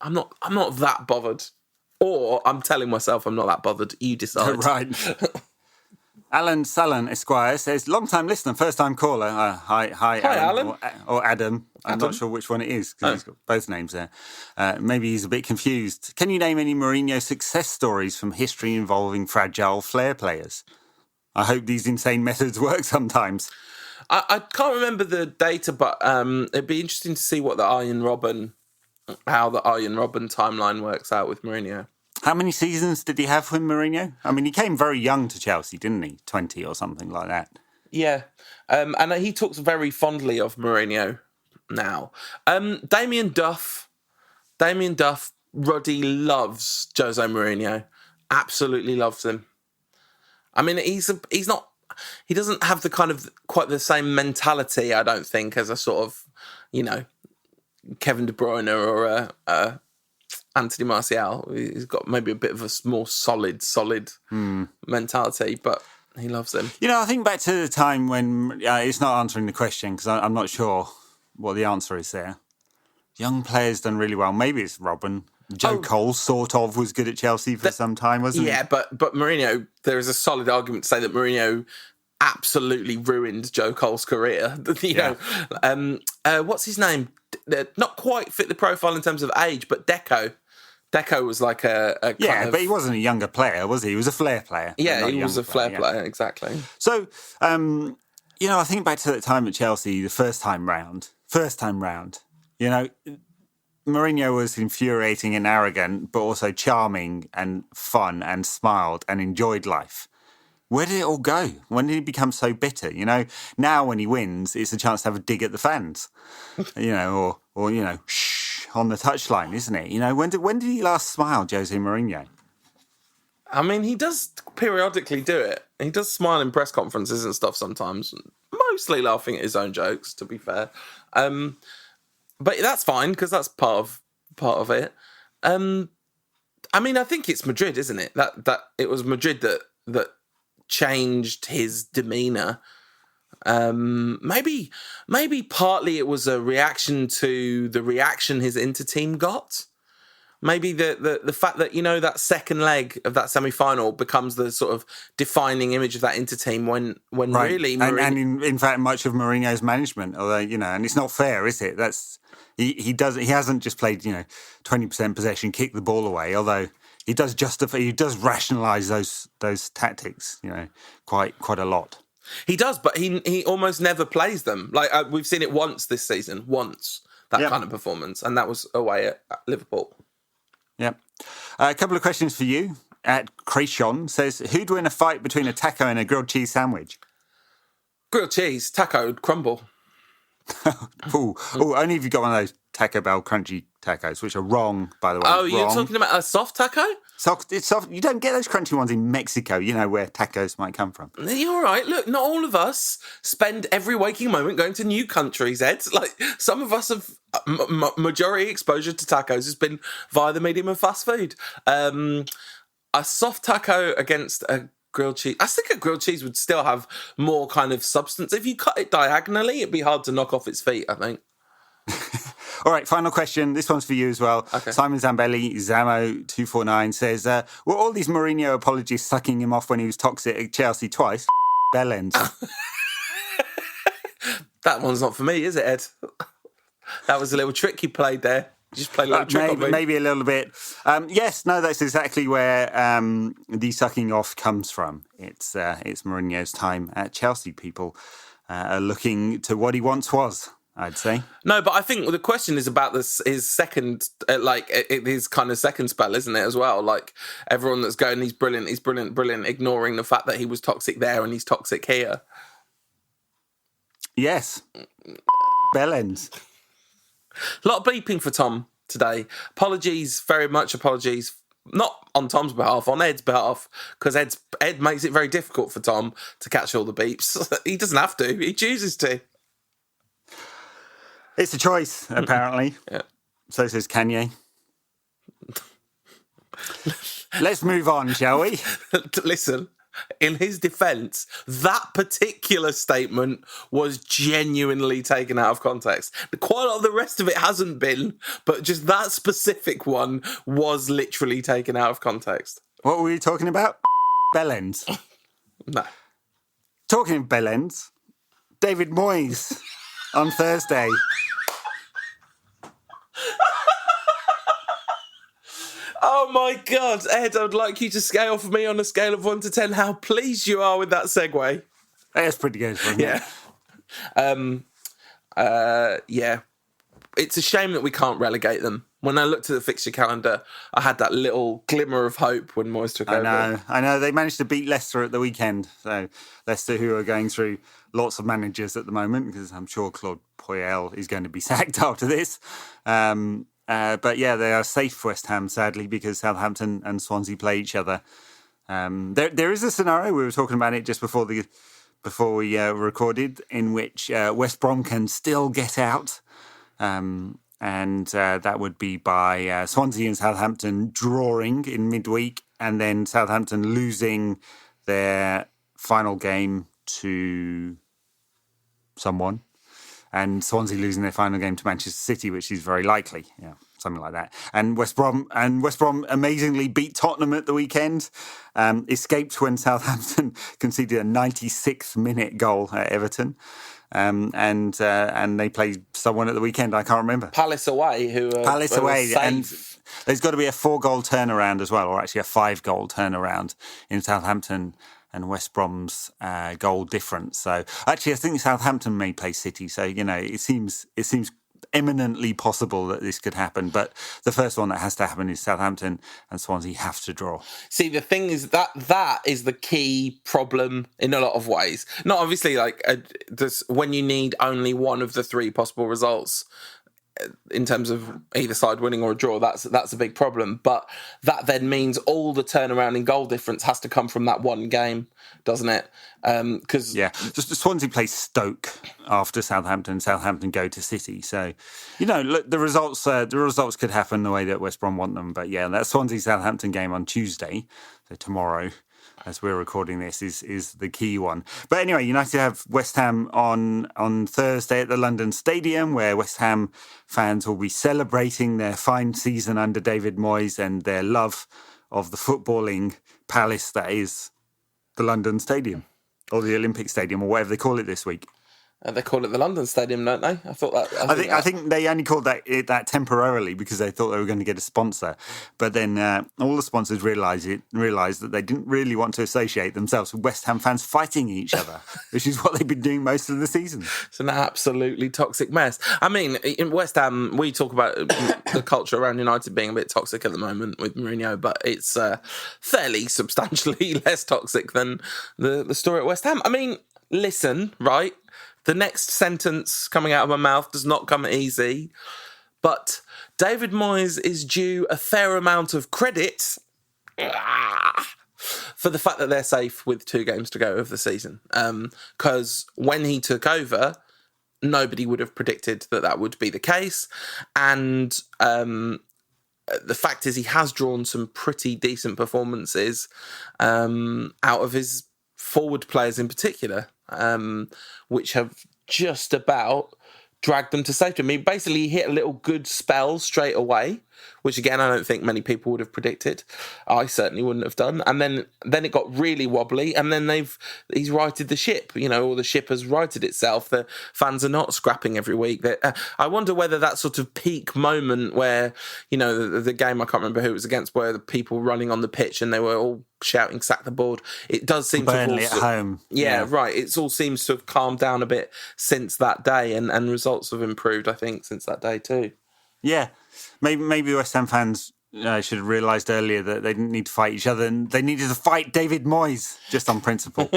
Speaker 2: I'm not that bothered. Or I'm telling myself I'm not that bothered. You decide.
Speaker 3: Right. Alan Salon Esquire says, long-time listener, first-time caller. Hi,
Speaker 2: Alan.
Speaker 3: Or Adam. I'm not sure which one it is because he's got both names there. Maybe he's a bit confused. Can you name any Mourinho success stories from history involving fragile flair players? I hope these insane methods work sometimes.
Speaker 2: I can't remember the data, but it'd be interesting to see what how the Arjen Robben timeline works out with Mourinho.
Speaker 3: How many seasons did he have with Mourinho? I mean, he came very young to Chelsea, didn't he? 20 or something like that.
Speaker 2: Yeah. And he talks very fondly of Mourinho now. Damien Duff, Ruddy loves Jose Mourinho. Absolutely loves him. I mean, he doesn't have the kind of quite the same mentality, I don't think, as a sort of, Kevin De Bruyne or Anthony Martial. He's got maybe a bit of a more solid mentality, but he loves him.
Speaker 3: I think back to the time when it's not answering the question because I'm not sure what the answer is there. Young players done really well. Maybe it's Robben. Joe Cole sort of was good at Chelsea for some time, wasn't he?
Speaker 2: Yeah, but Mourinho, there is a solid argument to say that Mourinho absolutely ruined Joe Cole's career. What's his name? Not quite fit the profile in terms of age, but Deco. Deco was like a kind of...
Speaker 3: but he wasn't a younger player, was he? He was a flair player.
Speaker 2: Yeah, he was a flair player, exactly.
Speaker 3: So, I think back to that time at Chelsea, the first time round, Mourinho was infuriating and arrogant, but also charming and fun and smiled and enjoyed life. Where did it all go? When did he become so bitter? Now when he wins, it's a chance to have a dig at the fans, or shh on the touchline, isn't it? When did he last smile, Jose Mourinho?
Speaker 2: I mean, he does periodically do it. He does smile in press conferences and stuff sometimes, mostly laughing at his own jokes, to be fair. But that's fine because that's part of it. I mean, I think it's Madrid, isn't it? That it was Madrid that changed his demeanour. Maybe partly it was a reaction to the reaction his Inter team got. Maybe the fact that, that second leg of that semi-final becomes the sort of defining image of that Inter team when
Speaker 3: right.
Speaker 2: really...
Speaker 3: And in fact, much of Mourinho's management, although, and it's not fair, is it? He hasn't just played, 20% possession, kick the ball away, although he does rationalise those tactics, quite a lot.
Speaker 2: He does, but he almost never plays them. Like, we've seen it once this season, that kind of performance, and that was away at Liverpool.
Speaker 3: Yeah. A couple of questions for you. Cretion says, who'd win a fight between a taco and a grilled cheese sandwich?
Speaker 2: Grilled cheese, taco would crumble.
Speaker 3: Only if you've got one of those Taco Bell crunchy tacos, which are wrong, by the way.
Speaker 2: Oh, you're talking about a soft taco?
Speaker 3: It's soft. You don't get those crunchy ones in Mexico, where tacos might come from.
Speaker 2: You're all right. Look, not all of us spend every waking moment going to new countries, Ed. Like, some of us have... majority exposure to tacos has been via the medium of fast food. A soft taco against a grilled cheese. I think a grilled cheese would still have more kind of substance. If you cut it diagonally, it'd be hard to knock off its feet, I think.
Speaker 3: All right, final question. This one's for you as well. Okay. Simon Zambelli, Zamo249, says, were all these Mourinho apologies sucking him off when he was toxic at Chelsea twice? Bellends.
Speaker 2: That one's not for me, is it, Ed? That was a little trick you played there. You just played a little trick on me.
Speaker 3: Maybe a little bit. Yes, no, that's exactly where the sucking off comes from. It's Mourinho's time at Chelsea. People are looking to what he once was, I'd say.
Speaker 2: No, but I think the question is about his second, his kind of second spell, isn't it, as well? Like, everyone that's going, he's brilliant, ignoring the fact that he was toxic there and he's toxic here.
Speaker 3: Yes. Bellends.
Speaker 2: A lot of beeping for Tom today. Very much apologies. Not on Tom's behalf, on Ed's behalf, because Ed makes it very difficult for Tom to catch all the beeps. He doesn't have to. He chooses to.
Speaker 3: It's a choice, apparently.
Speaker 2: Yeah.
Speaker 3: So says Kanye. Let's move on, shall we?
Speaker 2: Listen, in his defence, that particular statement was genuinely taken out of context. Quite a lot of the rest of it hasn't been, but just that specific one was literally taken out of context.
Speaker 3: What were you talking about? Bellends.
Speaker 2: No.
Speaker 3: Talking of Bellends, David Moyes on Thursday.
Speaker 2: Oh my God, Ed, I would like you to scale for me on a scale of 1 to 10 how pleased you are with that segue.
Speaker 3: That's pretty good, isn't it?
Speaker 2: Yeah. It's a shame that we can't relegate them. When I looked at the fixture calendar, I had that little glimmer of hope when Moyes took over.
Speaker 3: I know. They managed to beat Leicester at the weekend. So Leicester, who are going through lots of managers at the moment, because I'm sure Claude Puel is going to be sacked after this. But yeah, they are safe, West Ham, sadly, because Southampton and Swansea play each other. There is a scenario, we were talking about it just before we recorded, in which West Brom can still get out. And that would be by Swansea and Southampton drawing in midweek, and then Southampton losing their final game to someone, and Swansea losing their final game to Manchester City, which is very likely, something like that. And West Brom amazingly beat Tottenham at the weekend, escaped when Southampton conceded a 96th minute goal at Everton. And they played someone at the weekend, I can't remember.
Speaker 2: Palace away,
Speaker 3: and there's got to be a 4-goal turnaround as well, or actually a 5-goal turnaround in Southampton and West Brom's goal difference. So actually, I think Southampton may play City. So it seems eminently possible that this could happen. But the first one that has to happen is Southampton and Swansea have to draw.
Speaker 2: See, the thing is that is the key problem in a lot of ways. Not obviously when you need only one of the three possible results in terms of either side winning or a draw, that's a big problem. But that then means all the turnaround in goal difference has to come from that one game, doesn't it? Because
Speaker 3: just Swansea play Stoke after Southampton. Southampton go to City. So, look, the results could happen the way that West Brom want them. But that Swansea Southampton game on Tuesday, so tomorrow, as we're recording this, is the key one. But anyway, United have West Ham on Thursday at the London Stadium, where West Ham fans will be celebrating their fine season under David Moyes and their love of the footballing palace that is the London Stadium, or the Olympic Stadium, or whatever they call it this week.
Speaker 2: They call it the London Stadium, don't they?
Speaker 3: I think they only called that temporarily because they thought they were going to get a sponsor. But then all the sponsors realised that they didn't really want to associate themselves with West Ham fans fighting each other, which is what they've been doing most of the season.
Speaker 2: It's an absolutely toxic mess. I mean, in West Ham, we talk about the culture around United being a bit toxic at the moment with Mourinho, but it's fairly substantially less toxic than the story at West Ham. I mean, listen, right? The next sentence coming out of my mouth does not come easy, but David Moyes is due a fair amount of credit for the fact that they're safe with 2 games to go of the season. Because when he took over, nobody would have predicted that would be the case. And the fact is he has drawn some pretty decent performances out of his forward players in particular, which have just about dragged them to safety. I mean, basically, he hit a little good spell straight away, which, again, I don't think many people would have predicted. I certainly wouldn't have done. And then it got really wobbly, and then he's righted the ship, or the ship has righted itself. The fans are not scrapping every week. I wonder whether that sort of peak moment where, the game, I can't remember who it was against, where the people running on the pitch and they were all shouting, sack the board. It does seem
Speaker 3: Burnley
Speaker 2: to have
Speaker 3: at home.
Speaker 2: Yeah, right. It all seems to have calmed down a bit since that day, and results have improved, I think, since that day too.
Speaker 3: Yeah, maybe West Ham fans should have realised earlier that they didn't need to fight each other and they needed to fight David Moyes just on principle.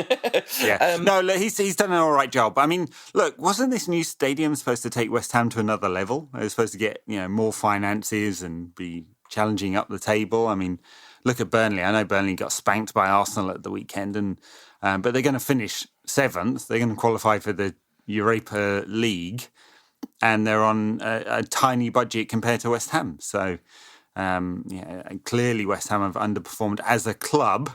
Speaker 3: Yeah, no, look, he's done an all right job. I mean, look, wasn't this new stadium supposed to take West Ham to another level? It was supposed to get more finances and be challenging up the table. I mean, look at Burnley. I know Burnley got spanked by Arsenal at the weekend, and but they're going to finish 7th. They're going to qualify for the Europa League. And they're on a tiny budget compared to West Ham. So, clearly West Ham have underperformed as a club.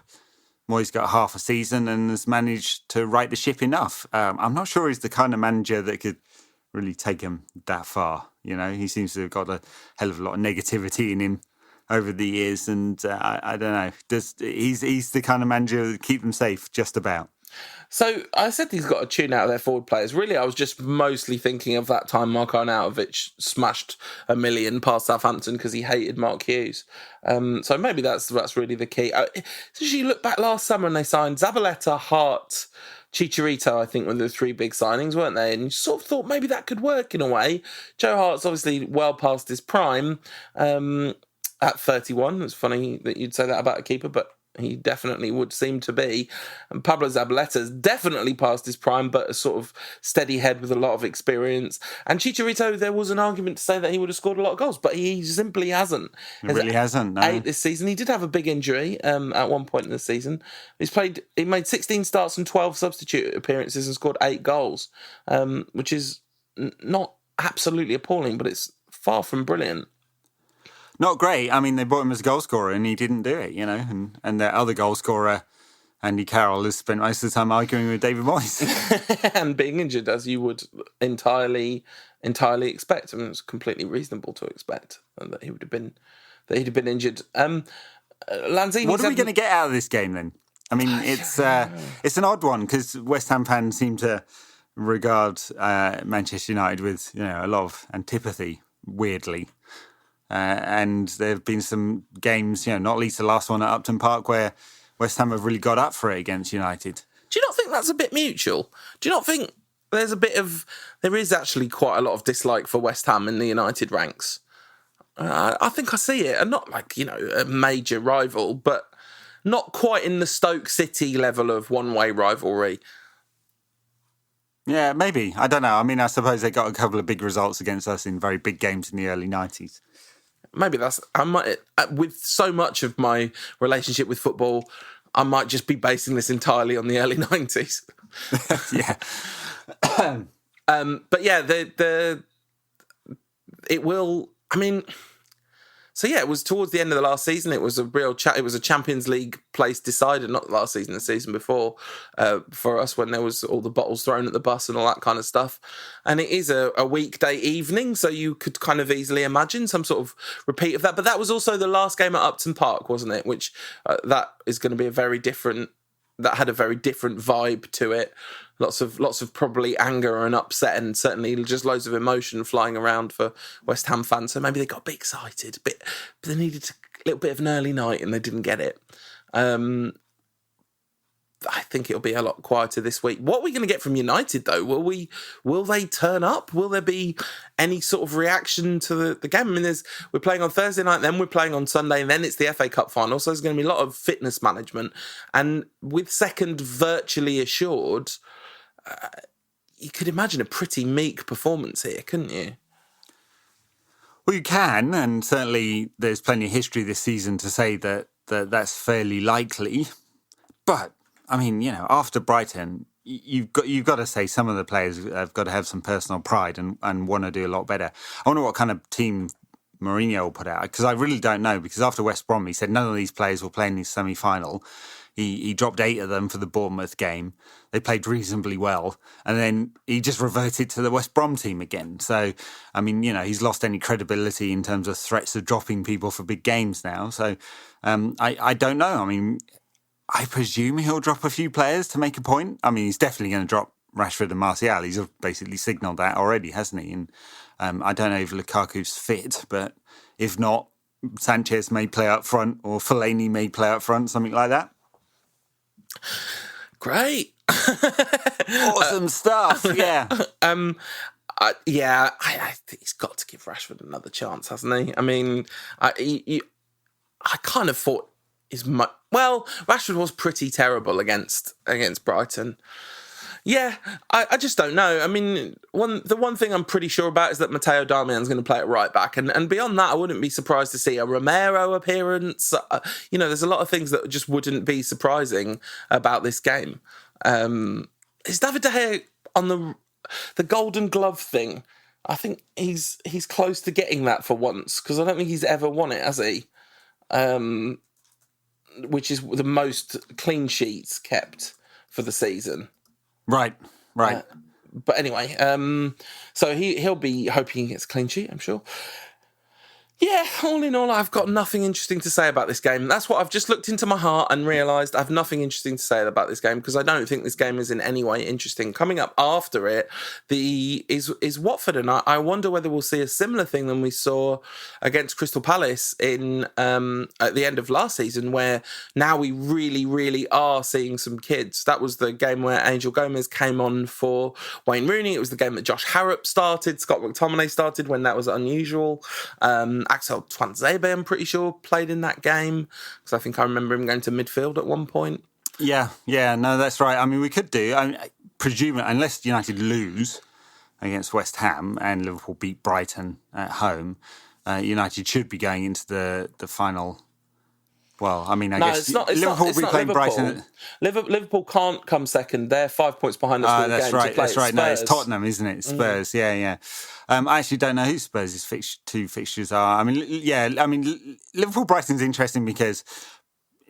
Speaker 3: Moyes got half a season and has managed to right the ship enough. I'm not sure he's the kind of manager that could really take him that far. He seems to have got a hell of a lot of negativity in him over the years. And I don't know. He's the kind of manager that keep them safe just about.
Speaker 2: So I said he's got a tune out of their forward players. Really, I was just mostly thinking of that time Marko Arnautovic smashed a million past Southampton because he hated Mark Hughes. So maybe that's really the key. So you look back last summer and they signed Zabaleta, Hart, Chicharito, I think, were the 3 big signings, weren't they? And you sort of thought maybe that could work in a way. Joe Hart's obviously well past his prime at 31. It's funny that you'd say that about a keeper, but he definitely would seem to be. And Pablo Zabaleta's definitely past his prime, but a sort of steady head with a lot of experience. And Chicharito, there was an argument to say that he would have scored a lot of goals, but he simply hasn't.
Speaker 3: He really hasn't, no.
Speaker 2: 8 this season. He did have a big injury at one point in the season. He made 16 starts and 12 substitute appearances and scored 8 goals, which is not absolutely appalling, but it's far from brilliant.
Speaker 3: Not great. I mean, they brought him as a goal scorer and he didn't do it, and their other goal scorer, Andy Carroll, has spent most of the time arguing with David Moyes.
Speaker 2: And being injured, as you would entirely expect. I mean, it's completely reasonable to expect that he'd have been injured. Lanzini,
Speaker 3: what are we going to get out of this game then? I mean, it's an odd one because West Ham fans seem to regard Manchester United with a lot of antipathy, weirdly. And there have been some games, not least the last one at Upton Park, where West Ham have really got up for it against United.
Speaker 2: Do you not think that's a bit mutual? Do you not think there is actually quite a lot of dislike for West Ham in the United ranks? I think I see it, and not like, a major rival, but not quite in the Stoke City level of one-way rivalry.
Speaker 3: Yeah, maybe. I don't know. I mean, I suppose they got a couple of big results against us in very big games in the early 90s.
Speaker 2: Maybe with so much of my relationship with football, I might just be basing this entirely on the early 90s.
Speaker 3: Yeah.
Speaker 2: But yeah, it will. I mean, so yeah, it was towards the end of the last season. It was a real it was a Champions League place decided, not last season, the season before, for us, when there was all the bottles thrown at the bus and all that kind of stuff. And it is a weekday evening, so you could kind of easily imagine some sort of repeat of that. But that was also the last game at Upton Park, wasn't it? Which that is going to be that had a very different vibe to it. Lots of probably anger and upset, and certainly just loads of emotion flying around for West Ham fans. So maybe they got a bit excited, but they needed a little bit of an early night and they didn't get it. I think it'll be a lot quieter this week. What are we going to get from United, though? Will they turn up? Will there be any sort of reaction to the game? I mean, we're playing on Thursday night, then we're playing on Sunday, and then it's the FA Cup final. So there's going to be a lot of fitness management. And with second virtually assured, you could imagine a pretty meek performance here, couldn't you?
Speaker 3: Well, you can, and certainly there's plenty of history this season to say that's fairly likely. But I mean, after Brighton, you've got to say some of the players have got to have some personal pride and want to do a lot better. I wonder what kind of team Mourinho will put out, because I really don't know. Because after West Brom, he said none of these players will play in the semi-final. He dropped 8 of them for the Bournemouth game. They played reasonably well. And then he just reverted to the West Brom team again. So, I mean, he's lost any credibility in terms of threats of dropping people for big games now. So, I don't know. I mean, I presume he'll drop a few players to make a point. I mean, he's definitely going to drop Rashford and Martial. He's basically signalled that already, hasn't he? And I don't know if Lukaku's fit, but if not, Sanchez may play up front, or Fellaini may play up front, something like that.
Speaker 2: Great.
Speaker 3: Awesome stuff, yeah.
Speaker 2: I think he's got to give Rashford another chance, hasn't he? I mean, I kind of thought Rashford was pretty terrible against Brighton. Yeah, I just don't know. I mean, the one thing I'm pretty sure about is that Matteo Darmian's going to play at right back. And beyond that, I wouldn't be surprised to see a Romero appearance. There's a lot of things that just wouldn't be surprising about this game. Is David De Gea on the Golden Glove thing? I think he's close to getting that for once, because I don't think he's ever won it, has he? Which is the most clean sheets kept for the season.
Speaker 3: Right.
Speaker 2: But anyway, so he'll be hoping he gets a clean sheet, I'm sure. Yeah, all in all, I've got nothing interesting to say about this game. That's what I've just looked into my heart and realised I have nothing interesting to say about this game, because I don't think this game is in any way interesting. Coming up after it is Watford, and I wonder whether we'll see a similar thing than we saw against Crystal Palace at the end of last season, where now we really, really are seeing some kids. That was the game where Angel Gomez came on for Wayne Rooney. It was the game that Josh Harrop started, Scott McTominay started when that was unusual. Axel Tuanzebe, I'm pretty sure, played in that game, because I think I remember him going to midfield at one point.
Speaker 3: Yeah, no, that's right. I mean, we could do, presume, unless United lose against West Ham and Liverpool beat Brighton at home, United should be going into the final. Well, I mean, I guess Liverpool will be playing Brighton.
Speaker 2: Liverpool can't come second. They're 5 points behind us.
Speaker 3: That's right. That's right. No, it's Tottenham, isn't it? Spurs. Yeah. I actually don't know who Spurs' two fixtures are. I mean, Liverpool Brighton's interesting because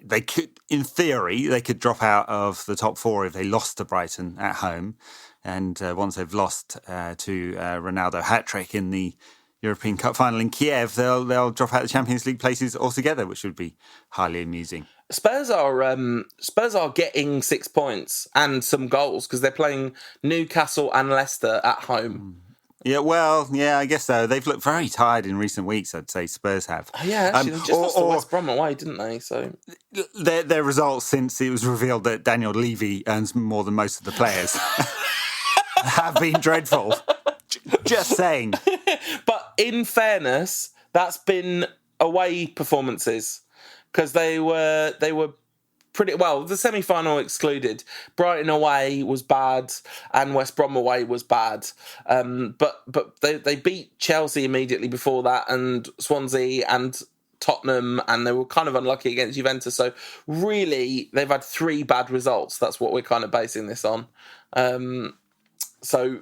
Speaker 3: they could, in theory, drop out of the top 4 if they lost to Brighton at home, and once they've lost to Ronaldo hat-trick in the European Cup final in Kiev, they'll drop out the Champions League places altogether, which would be highly amusing.
Speaker 2: Spurs are getting 6 points and some goals, because they're playing Newcastle and Leicester at home.
Speaker 3: Yeah, well, yeah, I guess so. They've looked very tired in recent weeks, I'd say Spurs have.
Speaker 2: Oh, yeah, actually, they just lost to West Brom away, didn't they? So
Speaker 3: their results since it was revealed that Daniel Levy earns more than most of the players have been dreadful. Just saying.
Speaker 2: But in fairness, that's been away performances because they were pretty well. The semi-final excluded. Brighton away was bad, and West Brom away was bad. But they beat Chelsea immediately before that, and Swansea and Tottenham, and they were kind of unlucky against Juventus. So really, they've had 3 bad results. That's what we're kind of basing this on. So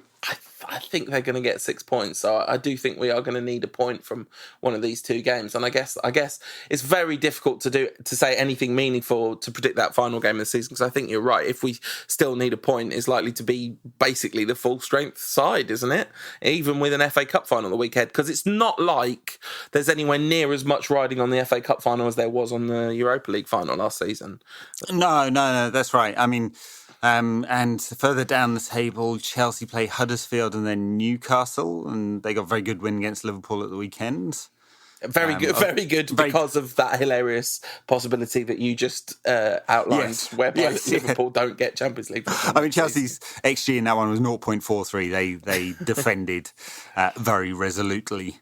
Speaker 2: I think they're going to get 6 points. So I do think we are going to need a point from one of these 2 games. And I guess it's very difficult to say anything meaningful to predict that final game of the season, because I think you're right. If we still need a point, it's likely to be basically the full strength side, isn't it? Even with an FA Cup final the weekend, because it's not like there's anywhere near as much riding on the FA Cup final as there was on the Europa League final last season.
Speaker 3: No, that's right. I mean, and further down the table, Chelsea play Huddersfield and then Newcastle, and they got a very good win against Liverpool at the weekend.
Speaker 2: Very good, because of that hilarious possibility that you just outlined, whereby Liverpool don't get Champions League.
Speaker 3: I mean, Chelsea's XG in that one was 0.43. They defended very resolutely.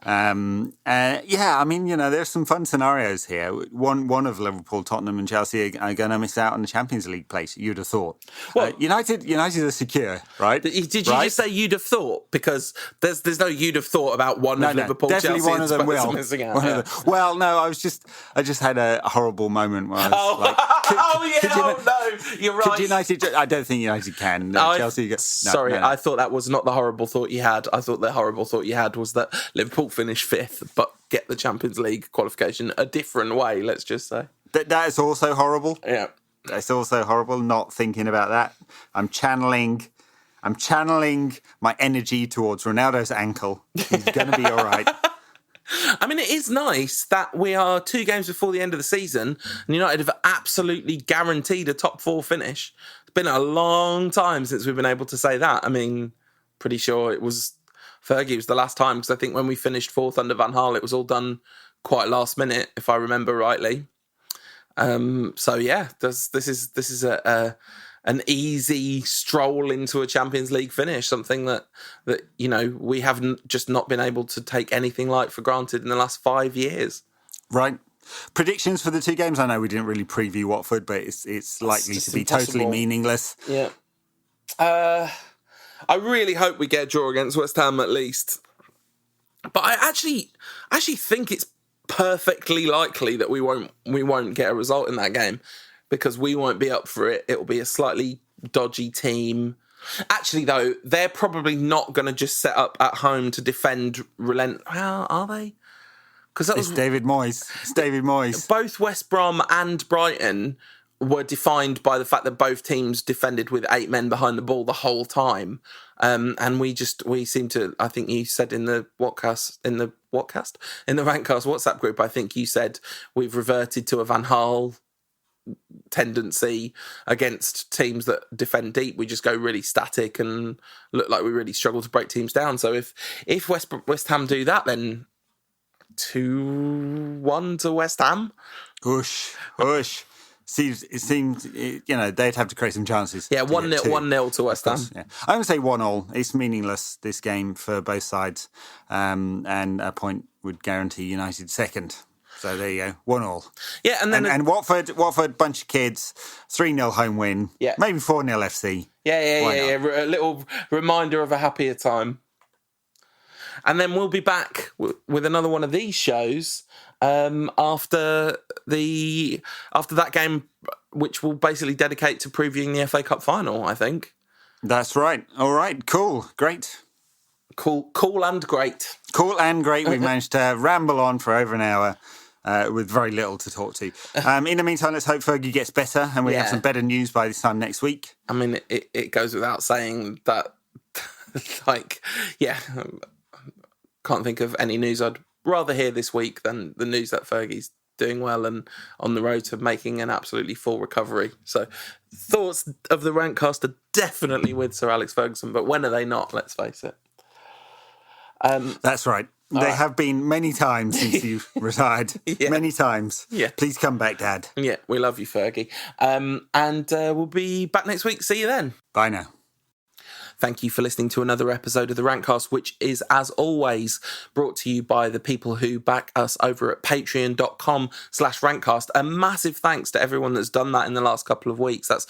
Speaker 3: I mean, there's some fun scenarios here. One of Liverpool, Tottenham and Chelsea are going to miss out on the Champions League place, you'd have thought. Well, United are secure, right?
Speaker 2: Did you just say you'd have thought? Because there's no you'd have thought about one of Liverpool,
Speaker 3: definitely
Speaker 2: Chelsea
Speaker 3: one of them will.
Speaker 2: Missing out.
Speaker 3: Well, no, I just had a horrible moment where I was
Speaker 2: you're right.
Speaker 3: Could United? I don't think United can. Chelsea.
Speaker 2: Sorry, I thought that was not the horrible thought you had. I thought the horrible thought you had was that Liverpool finish 5th, but get the Champions League qualification a different way. Let's just say
Speaker 3: that is also horrible.
Speaker 2: Yeah,
Speaker 3: it's also horrible. Not thinking about that. I'm channeling my energy towards Ronaldo's ankle. He's going to be all right.
Speaker 2: I mean, it is nice that we are 2 games before the end of the season and United have absolutely guaranteed a top 4 finish. It's been a long time since we've been able to say that. I mean, pretty sure it was Fergie was the last time, because I think when we finished 4th under Van Gaal, it was all done quite last minute, if I remember rightly. So yeah, this is an easy stroll into a Champions League finish, something that we haven't just not been able to take anything like for granted in the last 5 years.
Speaker 3: Right. Predictions for the 2 games? I know we didn't really preview Watford, but it's likely to be impossible. Totally meaningless.
Speaker 2: Yeah. I really hope we get a draw against West Ham at least. But I actually think it's perfectly likely that we won't get a result in that game, because we won't be up for it. It'll be a slightly dodgy team. Actually, though, they're probably not going to just set up at home to defend Well, are they? Because
Speaker 3: it's David Moyes. It's David Moyes.
Speaker 2: Both West Brom and Brighton were defined by the fact that both teams defended with 8 men behind the ball the whole time. And we seem to, I think you said in the Rantcast WhatsApp group, I think you said we've reverted to a Van Gaal tendency against teams that defend deep. We just go really static and look like we really struggle to break teams down. So if West Ham do that, then 2-1 to West Ham.
Speaker 3: Hush. It seems they'd have to create some chances.
Speaker 2: Yeah, 1-0 to West Ham.
Speaker 3: Yeah. I'm going to say 1-1. It's meaningless, this game, for both sides. And a point would guarantee United second. So there you go, 1-1.
Speaker 2: Yeah, and then
Speaker 3: and Watford, bunch of kids, 3-0 home win. Yeah, maybe 4-0 FC.
Speaker 2: Yeah. A little reminder of a happier time. And then we'll be back with another one of these shows after that game, which we'll basically dedicate to previewing the FA Cup final, I think.
Speaker 3: That's right. All right. Cool. Great.
Speaker 2: Cool and great.
Speaker 3: Cool and great. We've managed to ramble on for over an hour with very little to talk to. In the meantime, let's hope Fergie gets better and we have some better news by this time next week.
Speaker 2: I mean, it goes without saying that, can't think of any news I'd rather hear this week than the news that Fergie's doing well and on the road to making an absolutely full recovery. So thoughts of the Rantcast are definitely with Sir Alex Ferguson, but when are they not? Let's face it.
Speaker 3: That's right. They have been many times since you retired. Many times.
Speaker 2: Yeah.
Speaker 3: Please come back, Dad.
Speaker 2: Yeah, we love you, Fergie. And we'll be back next week. See you then.
Speaker 3: Bye now.
Speaker 2: Thank you for listening to another episode of the Rantcast, which is, as always, brought to you by the people who back us over at patreon.com/Rantcast. A massive thanks to everyone that's done that in the last couple of weeks. That's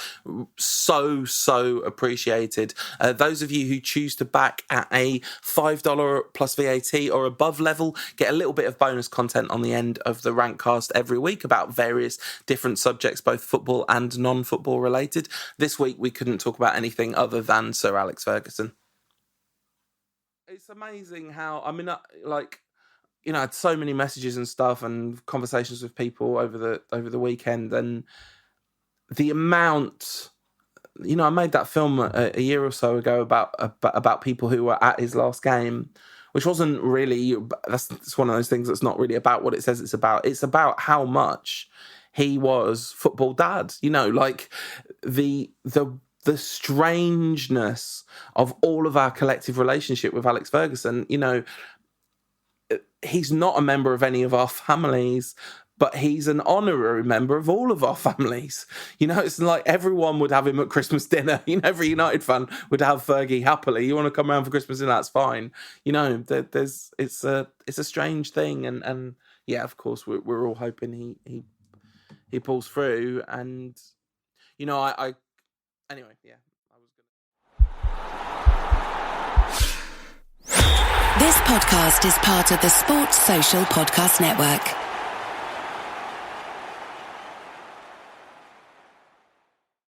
Speaker 2: so appreciated. Those of you who choose to back at a $5 plus VAT or above level get a little bit of bonus content on the end of the Rantcast every week about various different subjects, both football and non-football related. This week, we couldn't talk about anything other than Sir Alex Ferguson. It's amazing how, I had so many messages and stuff and conversations with people over the weekend, and the amount, I made that film a year or so ago about people who were at his last game, which wasn't really, it's one of those things that's not really about what it says it's about. It's about how much he was football dad, the strangeness of all of our collective relationship with Alex Ferguson. He's not a member of any of our families, but he's an honorary member of all of our families. It's like everyone would have him at Christmas dinner. Every United fan would have Fergie happily. You want to come around for Christmas dinner, that's fine. It's a strange thing. And yeah, of course, we're all hoping he pulls through. And, anyway, yeah.
Speaker 1: This podcast is part of the Sports Social Podcast Network.